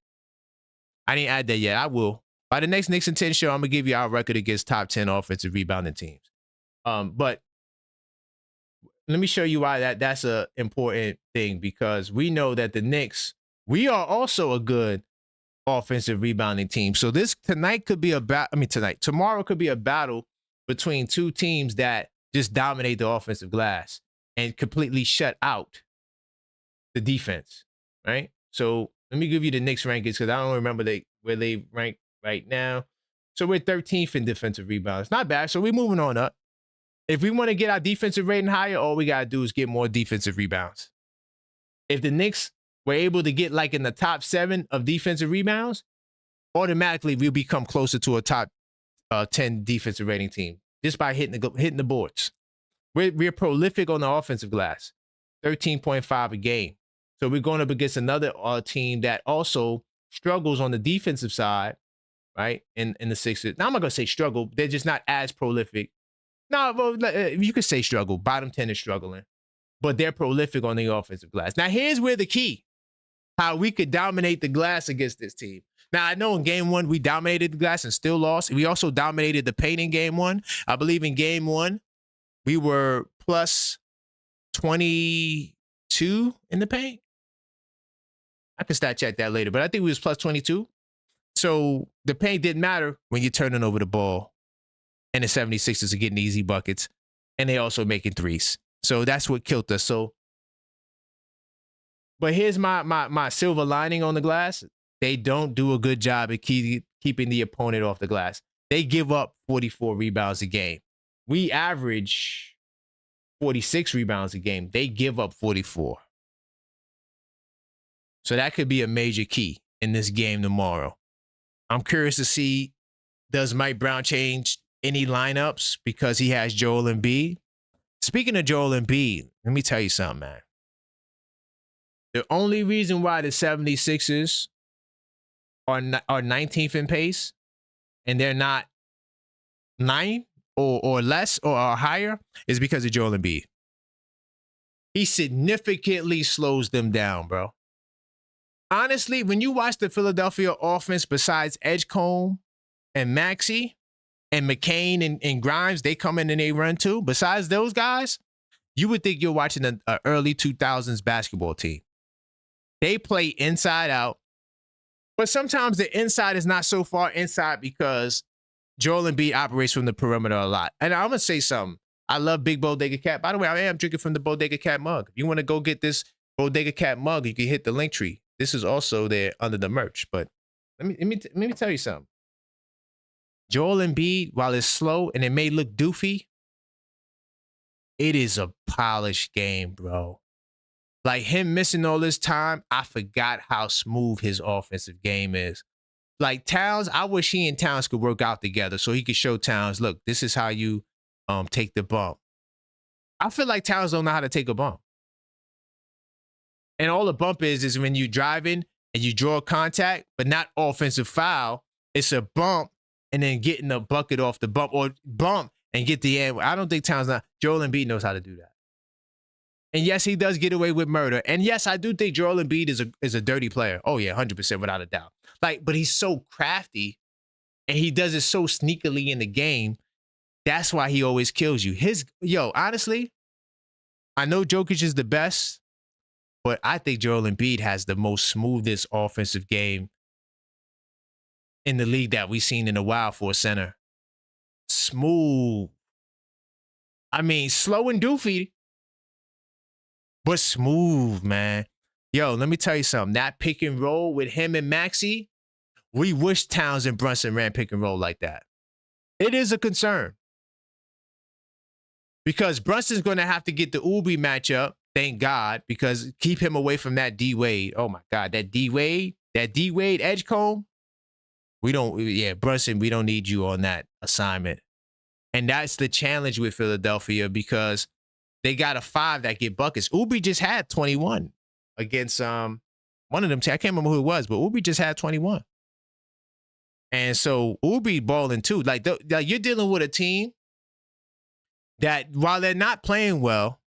I will. By the next Knicks in 10 show, I'm going to give you our record against top 10 offensive rebounding teams. But let me show you why that's an important thing, because we know that the Knicks, we are also a good offensive rebounding team. So tomorrow could be a battle between two teams that just dominate the offensive glass and completely shut out the defense, right? So let me give you the Knicks rankings, because I don't remember where they rank right now. So we're 13th in defensive rebounds. Not bad. So we're moving on up. If we want to get our defensive rating higher, all we got to do is get more defensive rebounds. If the Knicks were able to get like in the top 7 of defensive rebounds, automatically we'll become closer to a top 10 defensive rating team just by hitting the boards. We're prolific on the offensive glass, 13.5 a game. So we're going up against another team that also struggles on the defensive side, right? In the Sixers. Now I'm not going to say struggle. They're just not as prolific. No, well, you could say struggle. Bottom 10 is struggling. But they're prolific on the offensive glass. Now, here's where the key. How we could dominate the glass against this team. Now, I know in game 1, we dominated the glass and still lost. We also dominated the paint in game 1. I believe in game 1, we were plus 22 in the paint. I can stat check that later, but I think we was plus 22. So the paint didn't matter when you're turning over the ball. And the 76ers are getting easy buckets. And they also making threes. So that's what killed us. But here's my silver lining on the glass. They don't do a good job at keeping the opponent off the glass. They give up 44 rebounds a game. We average 46 rebounds a game. They give up 44. So that could be a major key in this game tomorrow. I'm curious to see, does Mike Brown change any lineups because he has Joel Embiid? Speaking of Joel Embiid, let me tell you something, man. The only reason why the 76ers are 19th in pace and they're not 9 or less or higher is because of Joel Embiid. He significantly slows them down, bro. Honestly, when you watch the Philadelphia offense, besides Edgecombe and Maxey and McCain and Grimes, they come in and they run too. Besides those guys, you would think you're watching an early 2000s basketball team. They play inside out, but sometimes the inside is not so far inside because Joel Embiid operates from the perimeter a lot. And I'm going to say something. I love Big Bodega Cat. By the way, I am drinking from the Bodega Cat mug. If you want to go get this Bodega Cat mug, you can hit the link tree. This is also there under the merch. But let me tell you something. Joel Embiid, while it's slow and it may look doofy, it is a polished game, bro. Like him missing all this time, I forgot how smooth his offensive game is. Like Towns, I wish he and Towns could work out together so he could show Towns, look, this is how you take the bump. I feel like Towns don't know how to take a bump. And all the bump is when you're driving and you draw contact, but not offensive foul. It's a bump and then getting a bucket off the bump, or bump and get the end. I don't think Joel Embiid knows how to do that. And yes, he does get away with murder. And yes, I do think Joel Embiid is a dirty player. Oh yeah, 100% without a doubt. But he's so crafty, and he does it so sneakily in the game. That's why he always kills you. Honestly, I know Jokic is the best, but I think Joel Embiid has the most smoothest offensive game in the league that we've seen in a while for a center. Smooth. I mean, slow and doofy, but smooth, man. Let me tell you something. That pick and roll with him and Maxey, we wish Towns and Brunson ran pick and roll like that. It is a concern. Because Brunson's going to have to get the Ubi matchup, thank God, because keep him away from that D-Wade. Oh, my God, that D-Wade edge comb. Brunson, we don't need you on that assignment. And that's the challenge with Philadelphia because they got a 5 that get buckets. Ubi just had 21 against one of them. I can't remember who it was, but Ubi just had 21. And so Ubi balling too. Like you're dealing with a team that while they're not playing well,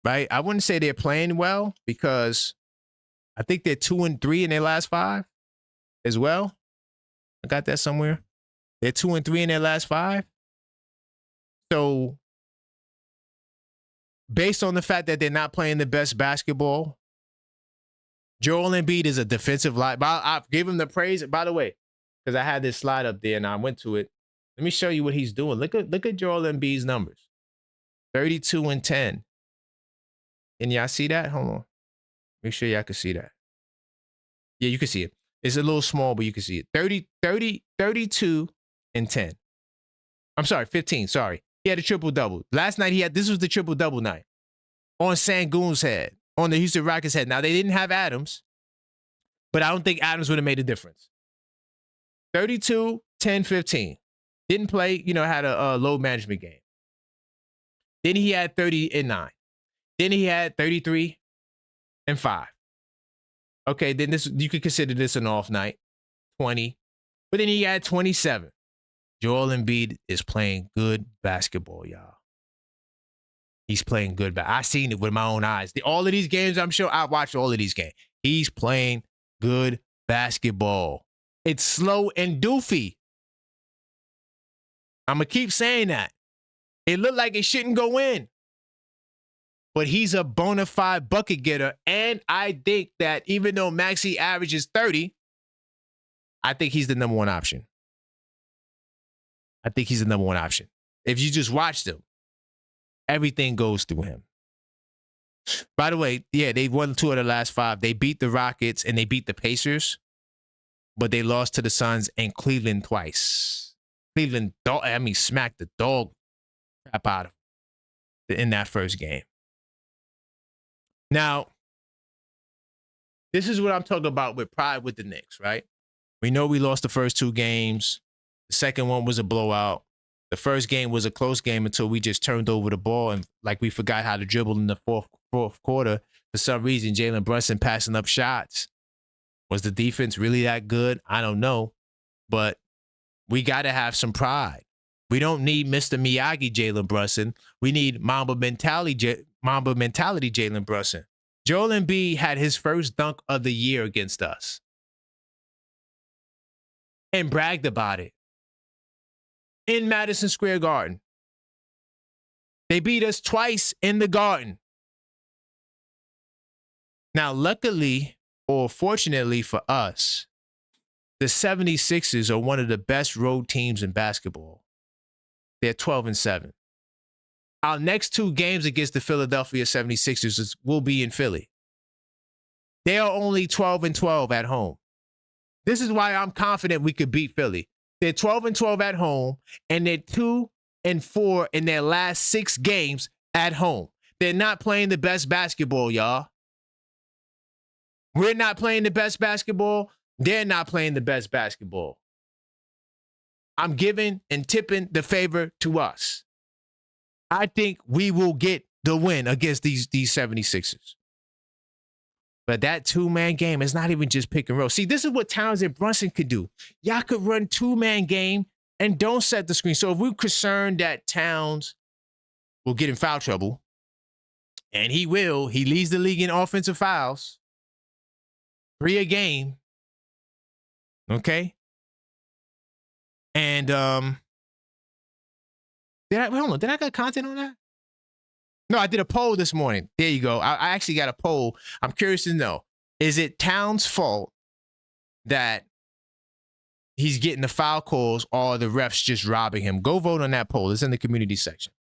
right? I wouldn't say they're playing well because I think they're 2-3 in their last 5 as well. I got that somewhere. They're 2-3 in their last 5. So based on the fact that they're not playing the best basketball, Joel Embiid is a defensive line. I gave him the praise. By the way, because I had this slide up there and I went to it. Let me show you what he's doing. Look at Joel Embiid's numbers. 32 and 10. Can y'all see that? Hold on. Make sure y'all can see that. Yeah, you can see it. It's a little small, but you can see it. 32 and 10. I'm sorry, 15. Sorry. He had a triple-double. Last night this was the triple-double night. On Sangoon's head. On the Houston Rockets' head. Now, they didn't have Adams, but I don't think Adams would have made a difference. 32, 10, 15. Didn't play, had a load management game. Then he had 30 and 9. Then he had 33 and 5. Okay, then you could consider this an off night, 20. But then he had 27. Joel Embiid is playing good basketball, y'all. He's playing good basketball. I seen it with my own eyes. All of these games, I'm sure I watched all of these games. He's playing good basketball. It's slow and doofy. I'm going to keep saying that. It looked like it shouldn't go in. But he's a bona fide bucket getter. And I think that even though Maxey averages 30, I think he's the number one option. If you just watched him, everything goes through him. By the way, yeah, they won 2 of the last 5. They beat the Rockets and they beat the Pacers, but they lost to the Suns and Cleveland twice. Cleveland, smacked the dog crap out of them in that first game. Now, this is what I'm talking about with pride with the Knicks, right? We know we lost the first 2 games. The second one was a blowout. The first game was a close game until we just turned over the ball and we forgot how to dribble in the fourth quarter. For some reason, Jalen Brunson passing up shots. Was the defense really that good? I don't know. But we got to have some pride. We don't need Mr. Miyagi Jalen Brunson. We need Mamba mentality Jalen Brunson. Joel Embiid had his first dunk of the year against us and bragged about it in Madison Square Garden. They beat us twice in the Garden. Now, luckily or fortunately for us, the 76ers are one of the best road teams in basketball. They're 12 and 7. Our next 2 games against the Philadelphia 76ers will be in Philly. They are only 12 and 12 at home. This is why I'm confident we could beat Philly. They're 12 and 12 at home, and they're 2 and 4 in their last 6 games at home. They're not playing the best basketball, y'all. We're not playing the best basketball. They're not playing the best basketball. I'm giving and tipping the favor to us. I think we will get the win against these 76ers. But that 2-man game is not even just pick and roll. See, this is what Towns and Brunson could do. Y'all could run 2-man game And don't set the screen. So if we're concerned that Towns will get in foul trouble, and he leads the league in offensive fouls, 3 a game. Okay. And did I got content on that? No, I did a poll this morning. There you go. I actually got a poll. I'm curious to know, is it Towns' fault that he's getting the foul calls or the refs just robbing him? Go vote on that poll. It's in the community section.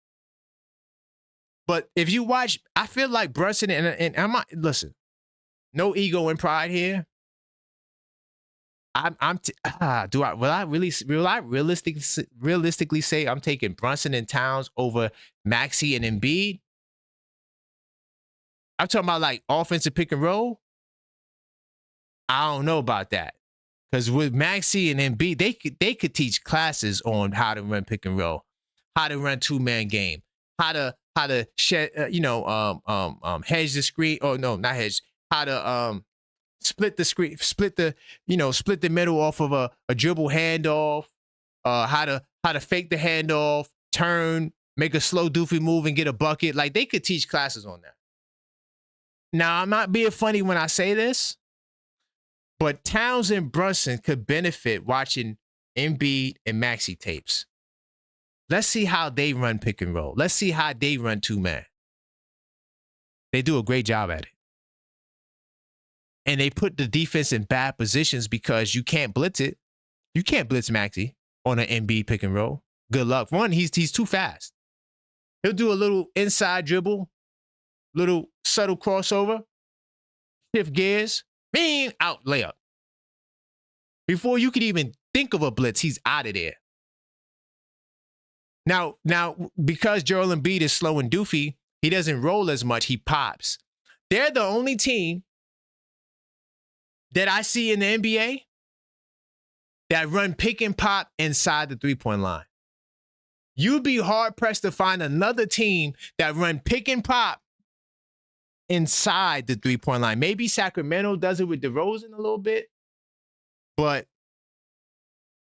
But if you watch, I feel like Brunson and I'm not, listen, no ego and pride here. Will I realistically say I'm taking Brunson and Towns over Maxey and Embiid? I'm talking about like offensive pick and roll. I don't know about that. Because with Maxey and Embiid, they could teach classes on how to run pick and roll, how to run 2-man game, how to shed, hedge the screen. Oh no, not hedge. How to split the screen, split the middle off of a dribble handoff. How to fake the handoff, turn, make a slow doofy move and get a bucket. Like they could teach classes on that. Now I'm not being funny when I say this. But Towns and Brunson could benefit watching Embiid and Maxey tapes. Let's see how they run pick and roll. Let's see how they run 2-man. They do a great job at it. And they put the defense in bad positions because you can't blitz it. You can't blitz Maxey on an Embiid pick and roll. Good luck. One, he's too fast. He'll do a little inside dribble, little subtle crossover, shift gears. Bing, out, layup. Before you could even think of a blitz, he's out of there. Now, because Joel Embiid is slow and doofy, he doesn't roll as much, he pops. They're the only team that I see in the NBA that run pick and pop inside the 3-point line. You'd be hard-pressed to find another team that run pick and pop inside the 3-point line. Maybe Sacramento does it with DeRozan a little bit, but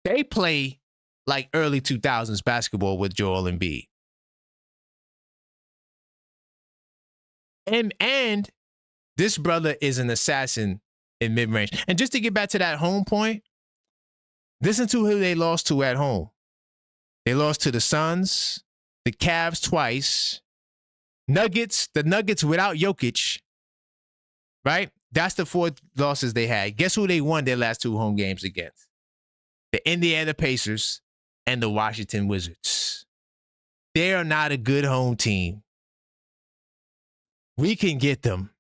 they play like early 2000s basketball with Joel Embiid. And this brother is an assassin in mid-range. And just to get back to that home point, listen to who they lost to at home. They lost to the Suns, the Cavs twice, the Nuggets without Jokic, right? That's the 4 losses they had. Guess who they won their last 2 home games against? The Indiana Pacers and the Washington Wizards. They are not a good home team. We can get them.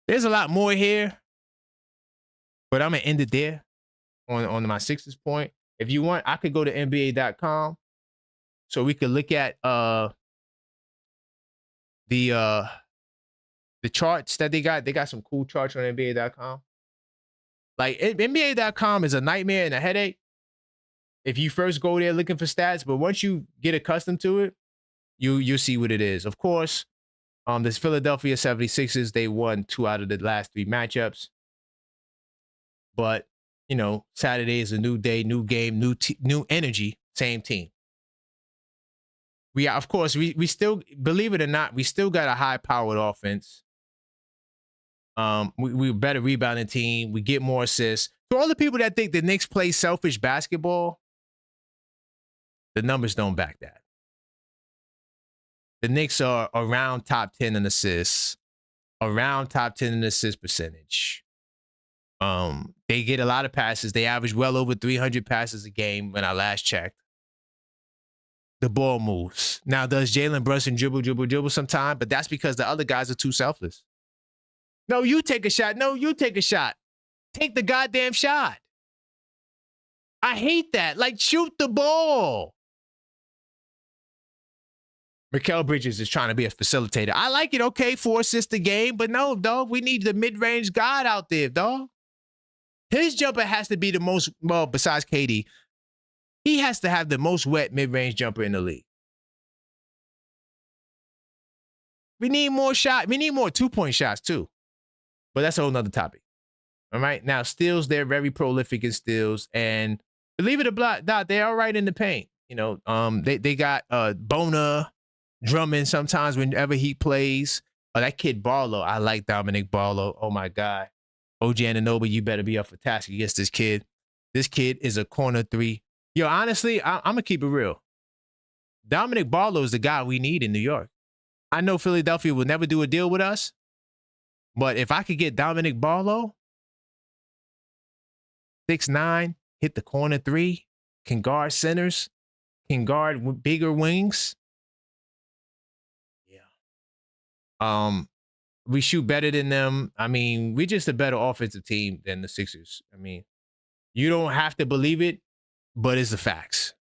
There's a lot more here, but I'm going to end it there on my Sixers point. If you want, I could go to NBA.com so we could look at the charts that they got. They got some cool charts on NBA.com. Like NBA.com is a nightmare and a headache if you first go there looking for stats, but once you get accustomed to it, you'll see what it is. Of course, this Philadelphia 76ers, they won 2 out of the last 3 matchups. But, Saturday is a new day, new game, new energy, same team. We still, believe it or not, we still got a high-powered offense. We're a better rebounding team. We get more assists. To all the people that think the Knicks play selfish basketball, the numbers don't back that. The Knicks are around top 10 in assists, around top 10 in assist percentage. They get a lot of passes. They average well over 300 passes a game when I last checked. The ball moves. Now, does Jalen Brunson dribble sometime? But that's because the other guys are too selfless. No, you take a shot. No, you take a shot. Take the goddamn shot. I hate that. Like, shoot the ball. Mikal Bridges is trying to be a facilitator. I like it, okay, 4 assists a game, but no, dog, we need the mid-range god out there, dog. His jumper has to be the most, well, besides KD, he has to have the most wet mid-range jumper in the league. We need more shots. We need more 2-point shots, too. But that's a whole nother topic. All right? Now, steals, they're very prolific in steals. And Believe it or not, they're all right in the paint. You know, they got Bona, Drummond sometimes whenever he plays. Oh, that kid Barlow. I like Dominic Barlow. Oh my God. OG Anunoby, you better be up for task against this kid. This kid is a corner three. Yo, honestly, I'm gonna keep it real. Dominic Barlow is the guy we need in New York. I know Philadelphia will never do a deal with us, but if I could get Dominic Barlow, 6'9", hit the corner three, can guard centers, can guard bigger wings. Yeah. We shoot better than them. I mean, we're just a better offensive team than the Sixers. I mean, you don't have to believe it, but it's the facts.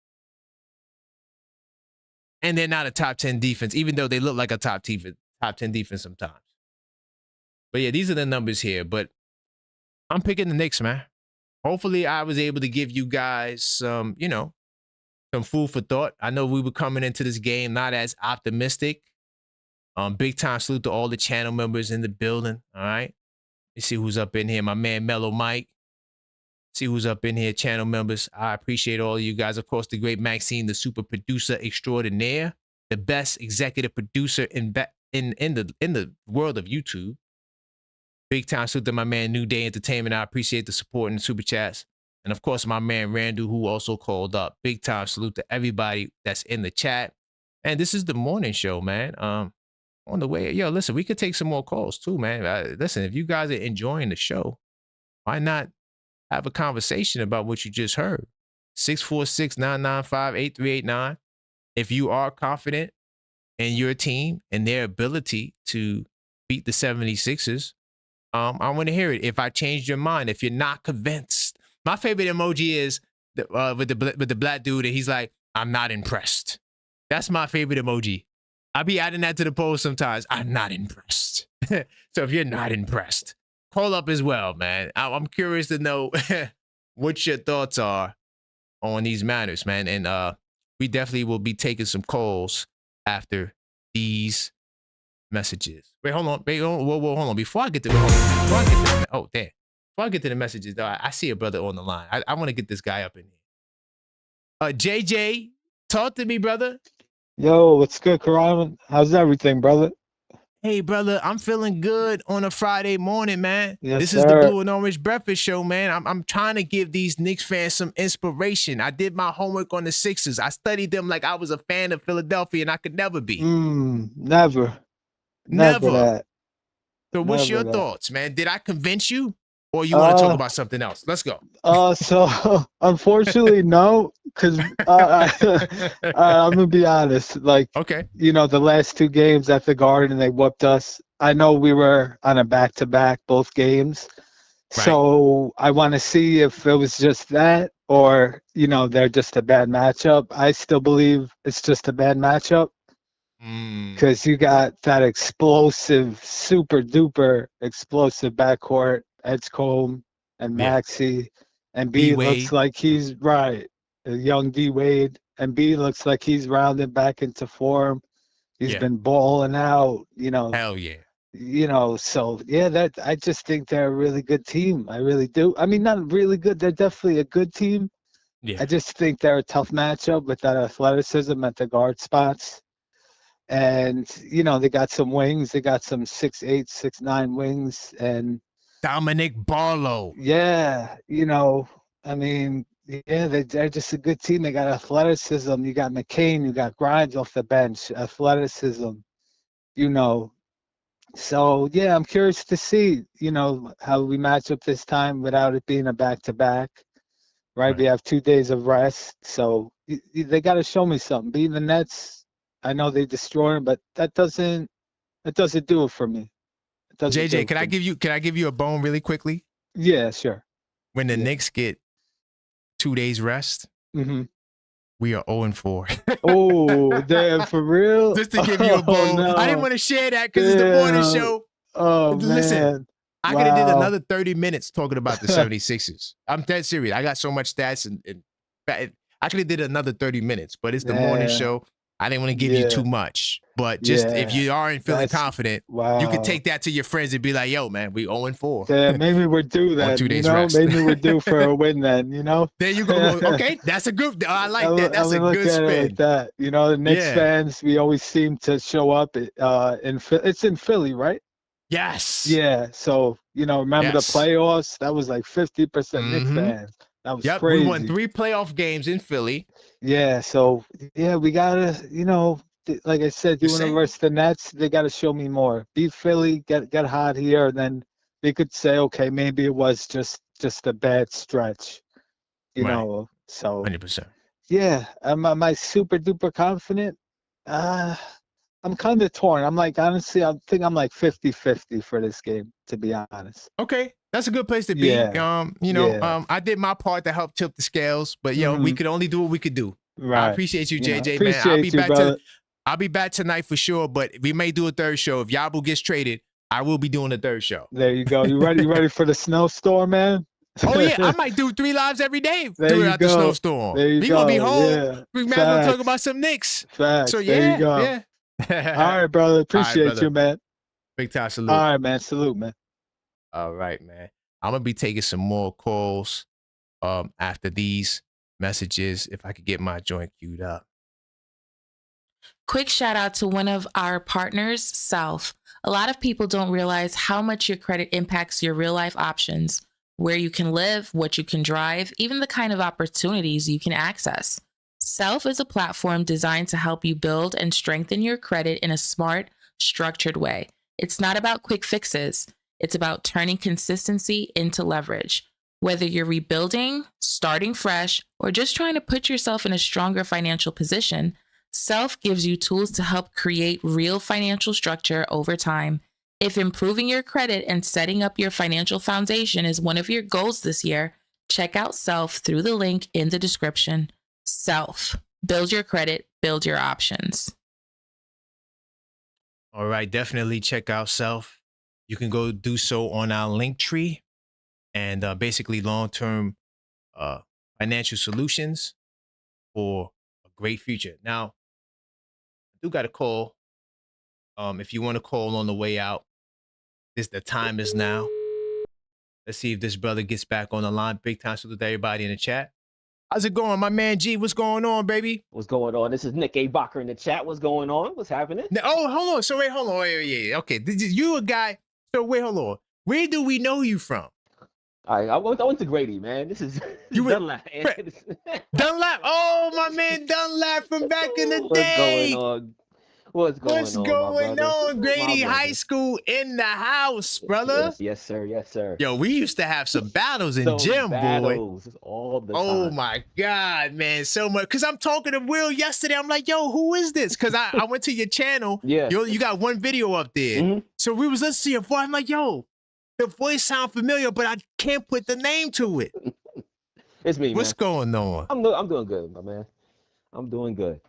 And they're not a top 10 defense, even though they look like a top 10 defense sometimes. But yeah, these are the numbers here. But I'm picking the Knicks, man. Hopefully I was able to give you guys some, some food for thought. I know we were coming into this game not as optimistic. Big time salute to all the channel members in the building. All right. Let's see who's up in here. My man Mellow Mike. See who's up in here, channel members. I appreciate all of you guys. Of course, the great Maxine, the super producer extraordinaire, the best executive producer in the world of YouTube. Big time salute to my man New Day Entertainment. I appreciate the support and the super chats. And of course, my man Randall, who also called up. Big time salute to everybody that's in the chat. And this is the morning show, man. On the way, yo, listen, we could take some more calls too, man. Listen, if you guys are enjoying the show, why not have a conversation about what you just heard? 646-995-8389. If you are confident in your team and their ability to beat the 76ers, I want to hear it. If I changed your mind, if you're not convinced. My favorite emoji is with the black dude, and he's like, I'm not impressed. That's my favorite emoji. I'll be adding that to the poll sometimes. I'm not impressed. So if you're not impressed, call up as well, man. I'm curious to know what your thoughts are on these matters, man. And we definitely will be taking some calls after these messages. Wait, hold on. Whoa, hold on. Before I get to the messages, though, I see a brother on the line. I want to get this guy up in here. JJ, talk to me, brother. Yo, what's good, Karan? How's everything, brother? Hey, brother, I'm feeling good on a Friday morning, man. Yes, this sir. is the Blue and Orange Breakfast Show, man. I'm trying to give these Knicks fans some inspiration. I did my homework on the Sixers. I studied them like I was a fan of Philadelphia, and I could never be. Never that. So what's your thoughts, man? Did I convince you? Or you want to talk about something else? Let's go. So unfortunately, no, because I'm gonna be honest. Like, okay, the last two games at the Garden, they whooped us. I know we were on a back-to-back both games, right. So I want to see if it was just that, or they're just a bad matchup. I still believe it's just a bad matchup. Because you got that explosive, super duper explosive backcourt. Edgecombe and Maxey, and B looks like he's right. Young D Wade, and B looks like he's rounded back into form. He's been balling out. Hell yeah. So that I just think they're a really good team. I really do. I mean, not really good. They're definitely a good team. Yeah. I just think they're a tough matchup with that athleticism at the guard spots. And they got some wings. They got some 6'8", 6'9" wings, and Dominic Barlow. Yeah, I mean, they're just a good team. They got athleticism. You got McCain. You got Grimes off the bench. Athleticism. So yeah, I'm curious to see how we match up this time without it being a back-to-back. Right? We have 2 days of rest, so they got to show me something. Beating the Nets, I know they destroy them, but that doesn't do it for me. JJ, can I give you a bone really quickly? Yeah, sure. When the Knicks get 2 days rest, we are 0-4. Oh, damn, for real? Just to give you a bone. No. I didn't want to share that because it's the morning show. Oh, listen, man. I could have did another 30 minutes talking about the 76ers. I'm dead serious. I got so much stats and I actually did another 30 minutes, but it's the morning show. I didn't want to give you too much, but just if you aren't feeling confident, you can take that to your friends and be like, "Yo, man, we 0-4." Yeah, maybe we're due then. 2 days you know, rest. maybe we're due for a win then. You know. There you go. Okay, that's a good. I like that. That's a good spin. It like that. You know, the Knicks fans, we always seem to show up. It's in Philly, right? Yes. Yeah. So remember the playoffs? That was like 50% Knicks fans. That was crazy. We won 3 playoff games in Philly. Yeah. So we gotta, like I said, you want to versus the Nets, they gotta show me more. Beat Philly, get hot here, and then they could say, okay, maybe it was just a bad stretch. You know. So 100%. Yeah. Am I super duper confident? I'm kind of torn. I'm like, honestly, I think I'm like 50-50 for this game, to be honest. Okay. That's a good place to be. I did my part to help tip the scales, but we could only do what we could do. Right. I appreciate you, JJ, man. I'll be back tonight for sure, but we may do a third show. If Yabu gets traded, I will be doing a third show. There you go. You ready for the snowstorm, man? Oh yeah, I might do 3 lives every day throughout the snowstorm. We gonna be home. Yeah. We might as well talk about some Knicks. Facts. So there you go. Yeah. All right, brother. Appreciate you, man. Big time salute. All right, man. Salute, man. All right, man. I'm gonna be taking some more calls after these messages if I could get my joint queued up. Quick shout out to one of our partners, Self. A lot of people don't realize how much your credit impacts your real life options, where you can live, what you can drive, even the kind of opportunities you can access. Self is a platform designed to help you build and strengthen your credit in a smart, structured way. It's not about quick fixes. It's about turning consistency into leverage. Whether you're rebuilding, starting fresh, or just trying to put yourself in a stronger financial position, Self gives you tools to help create real financial structure over time. If improving your credit and setting up your financial foundation is one of your goals this year, check out Self through the link in the description. Self. Build your credit, build your options. All right, definitely check out Self. You can go do so on our link tree and basically long-term financial solutions for a great future. Now, I do got a call. If you want to call on the way out, the time is now. Let's see if this brother gets back on the line. Big time salute to everybody in the chat. How's it going, my man G? What's going on, baby? What's going on? This is Nick A. Bacher in the chat. What's going on? What's happening? Oh, hold on. So wait, hold on. Wait. Okay, you a guy. So wait, hold on. Where do we know you from? I went to Grady, man. This is Dunlap. Dunlap. Oh, my man Dunlap from back in the day. What's going on? What's going on? Grady High School in the house, brother. Yes, sir. Yes, sir. Yo, we used to have some battles in gym, boy. All the time. Oh my God, man, so much. Cause I'm talking to Will yesterday. I'm like, yo, who is this? Cause I went to your channel. Yeah. You got one video up there. Mm-hmm. So we was listening to your voice. I'm like, yo, the voice sound familiar, but I can't put the name to it. It's me. What's going on? I'm doing good, my man. I'm doing good.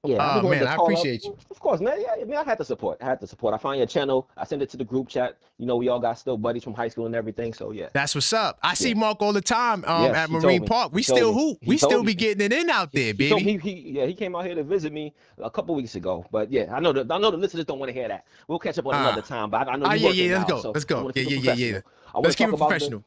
Yeah, man, I appreciate you. Of course, man. Yeah, I mean, I had to support. I found your channel. I sent it to the group chat. You know, we all got still buddies from high school and everything. So yeah. That's what's up. I see Mark all the time at Marine Park. We still hoop. We still be getting it in out there, baby. He came out here to visit me a couple weeks ago. But yeah, I know the listeners don't want to hear that. We'll catch up on another time. But I know you working now, let's go. Yeah. Let's keep it professional.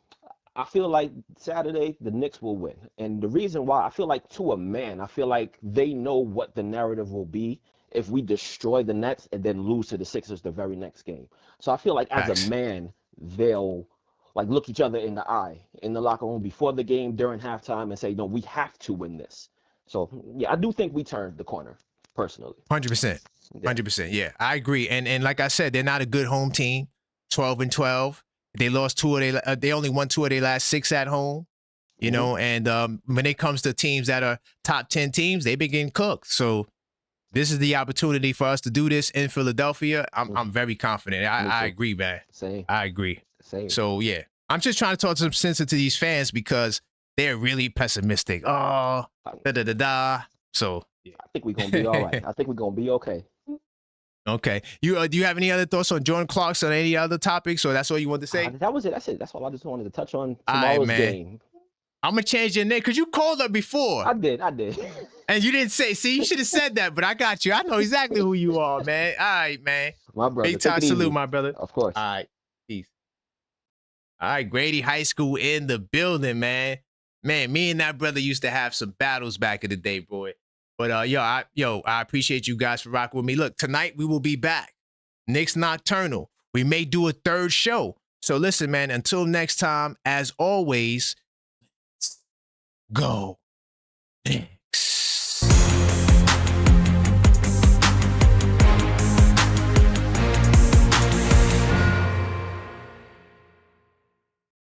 I feel like Saturday the Knicks will win, and the reason why I feel like to a man, I feel like they know what the narrative will be if we destroy the Nets and then lose to the Sixers the very next game. So I feel like as a man, they'll like look each other in the eye in the locker room before the game, during halftime, and say, no, we have to win this. So yeah, I do think we turned the corner personally. 100%. 100%. Yeah, I agree. And like I said, they're not a good home team. 12-12. They lost they only won 2 of their last 6 at home, you know, and when it comes to teams that are top 10 teams, they been getting cooked. So this is the opportunity for us to do this in Philadelphia. I'm very confident. I agree, man. Same. I agree. Same. So yeah, I'm just trying to talk some sense into these fans because they're really pessimistic. Oh, So yeah. I think we're gonna be all right. I think we're gonna be okay. Okay. Do you have any other thoughts on Jordan Clarkson or any other topics, or that's all you want to say? That was it. That's it. That's all I just wanted to touch on tomorrow's game. I'm gonna change your name because you called her before. I did. And you didn't say. See, you should have said that, but I got you. I know exactly who you are, man. All right, man. My brother. Big time salute, my brother. Of course. All right, peace. All right, Grady High School in the building, man. Man, me and that brother used to have some battles back in the day, boy. But I appreciate you guys for rocking with me. Look, tonight we will be back. Knicks Nocturnal. We may do a third show. So listen, man, until next time, as always, go.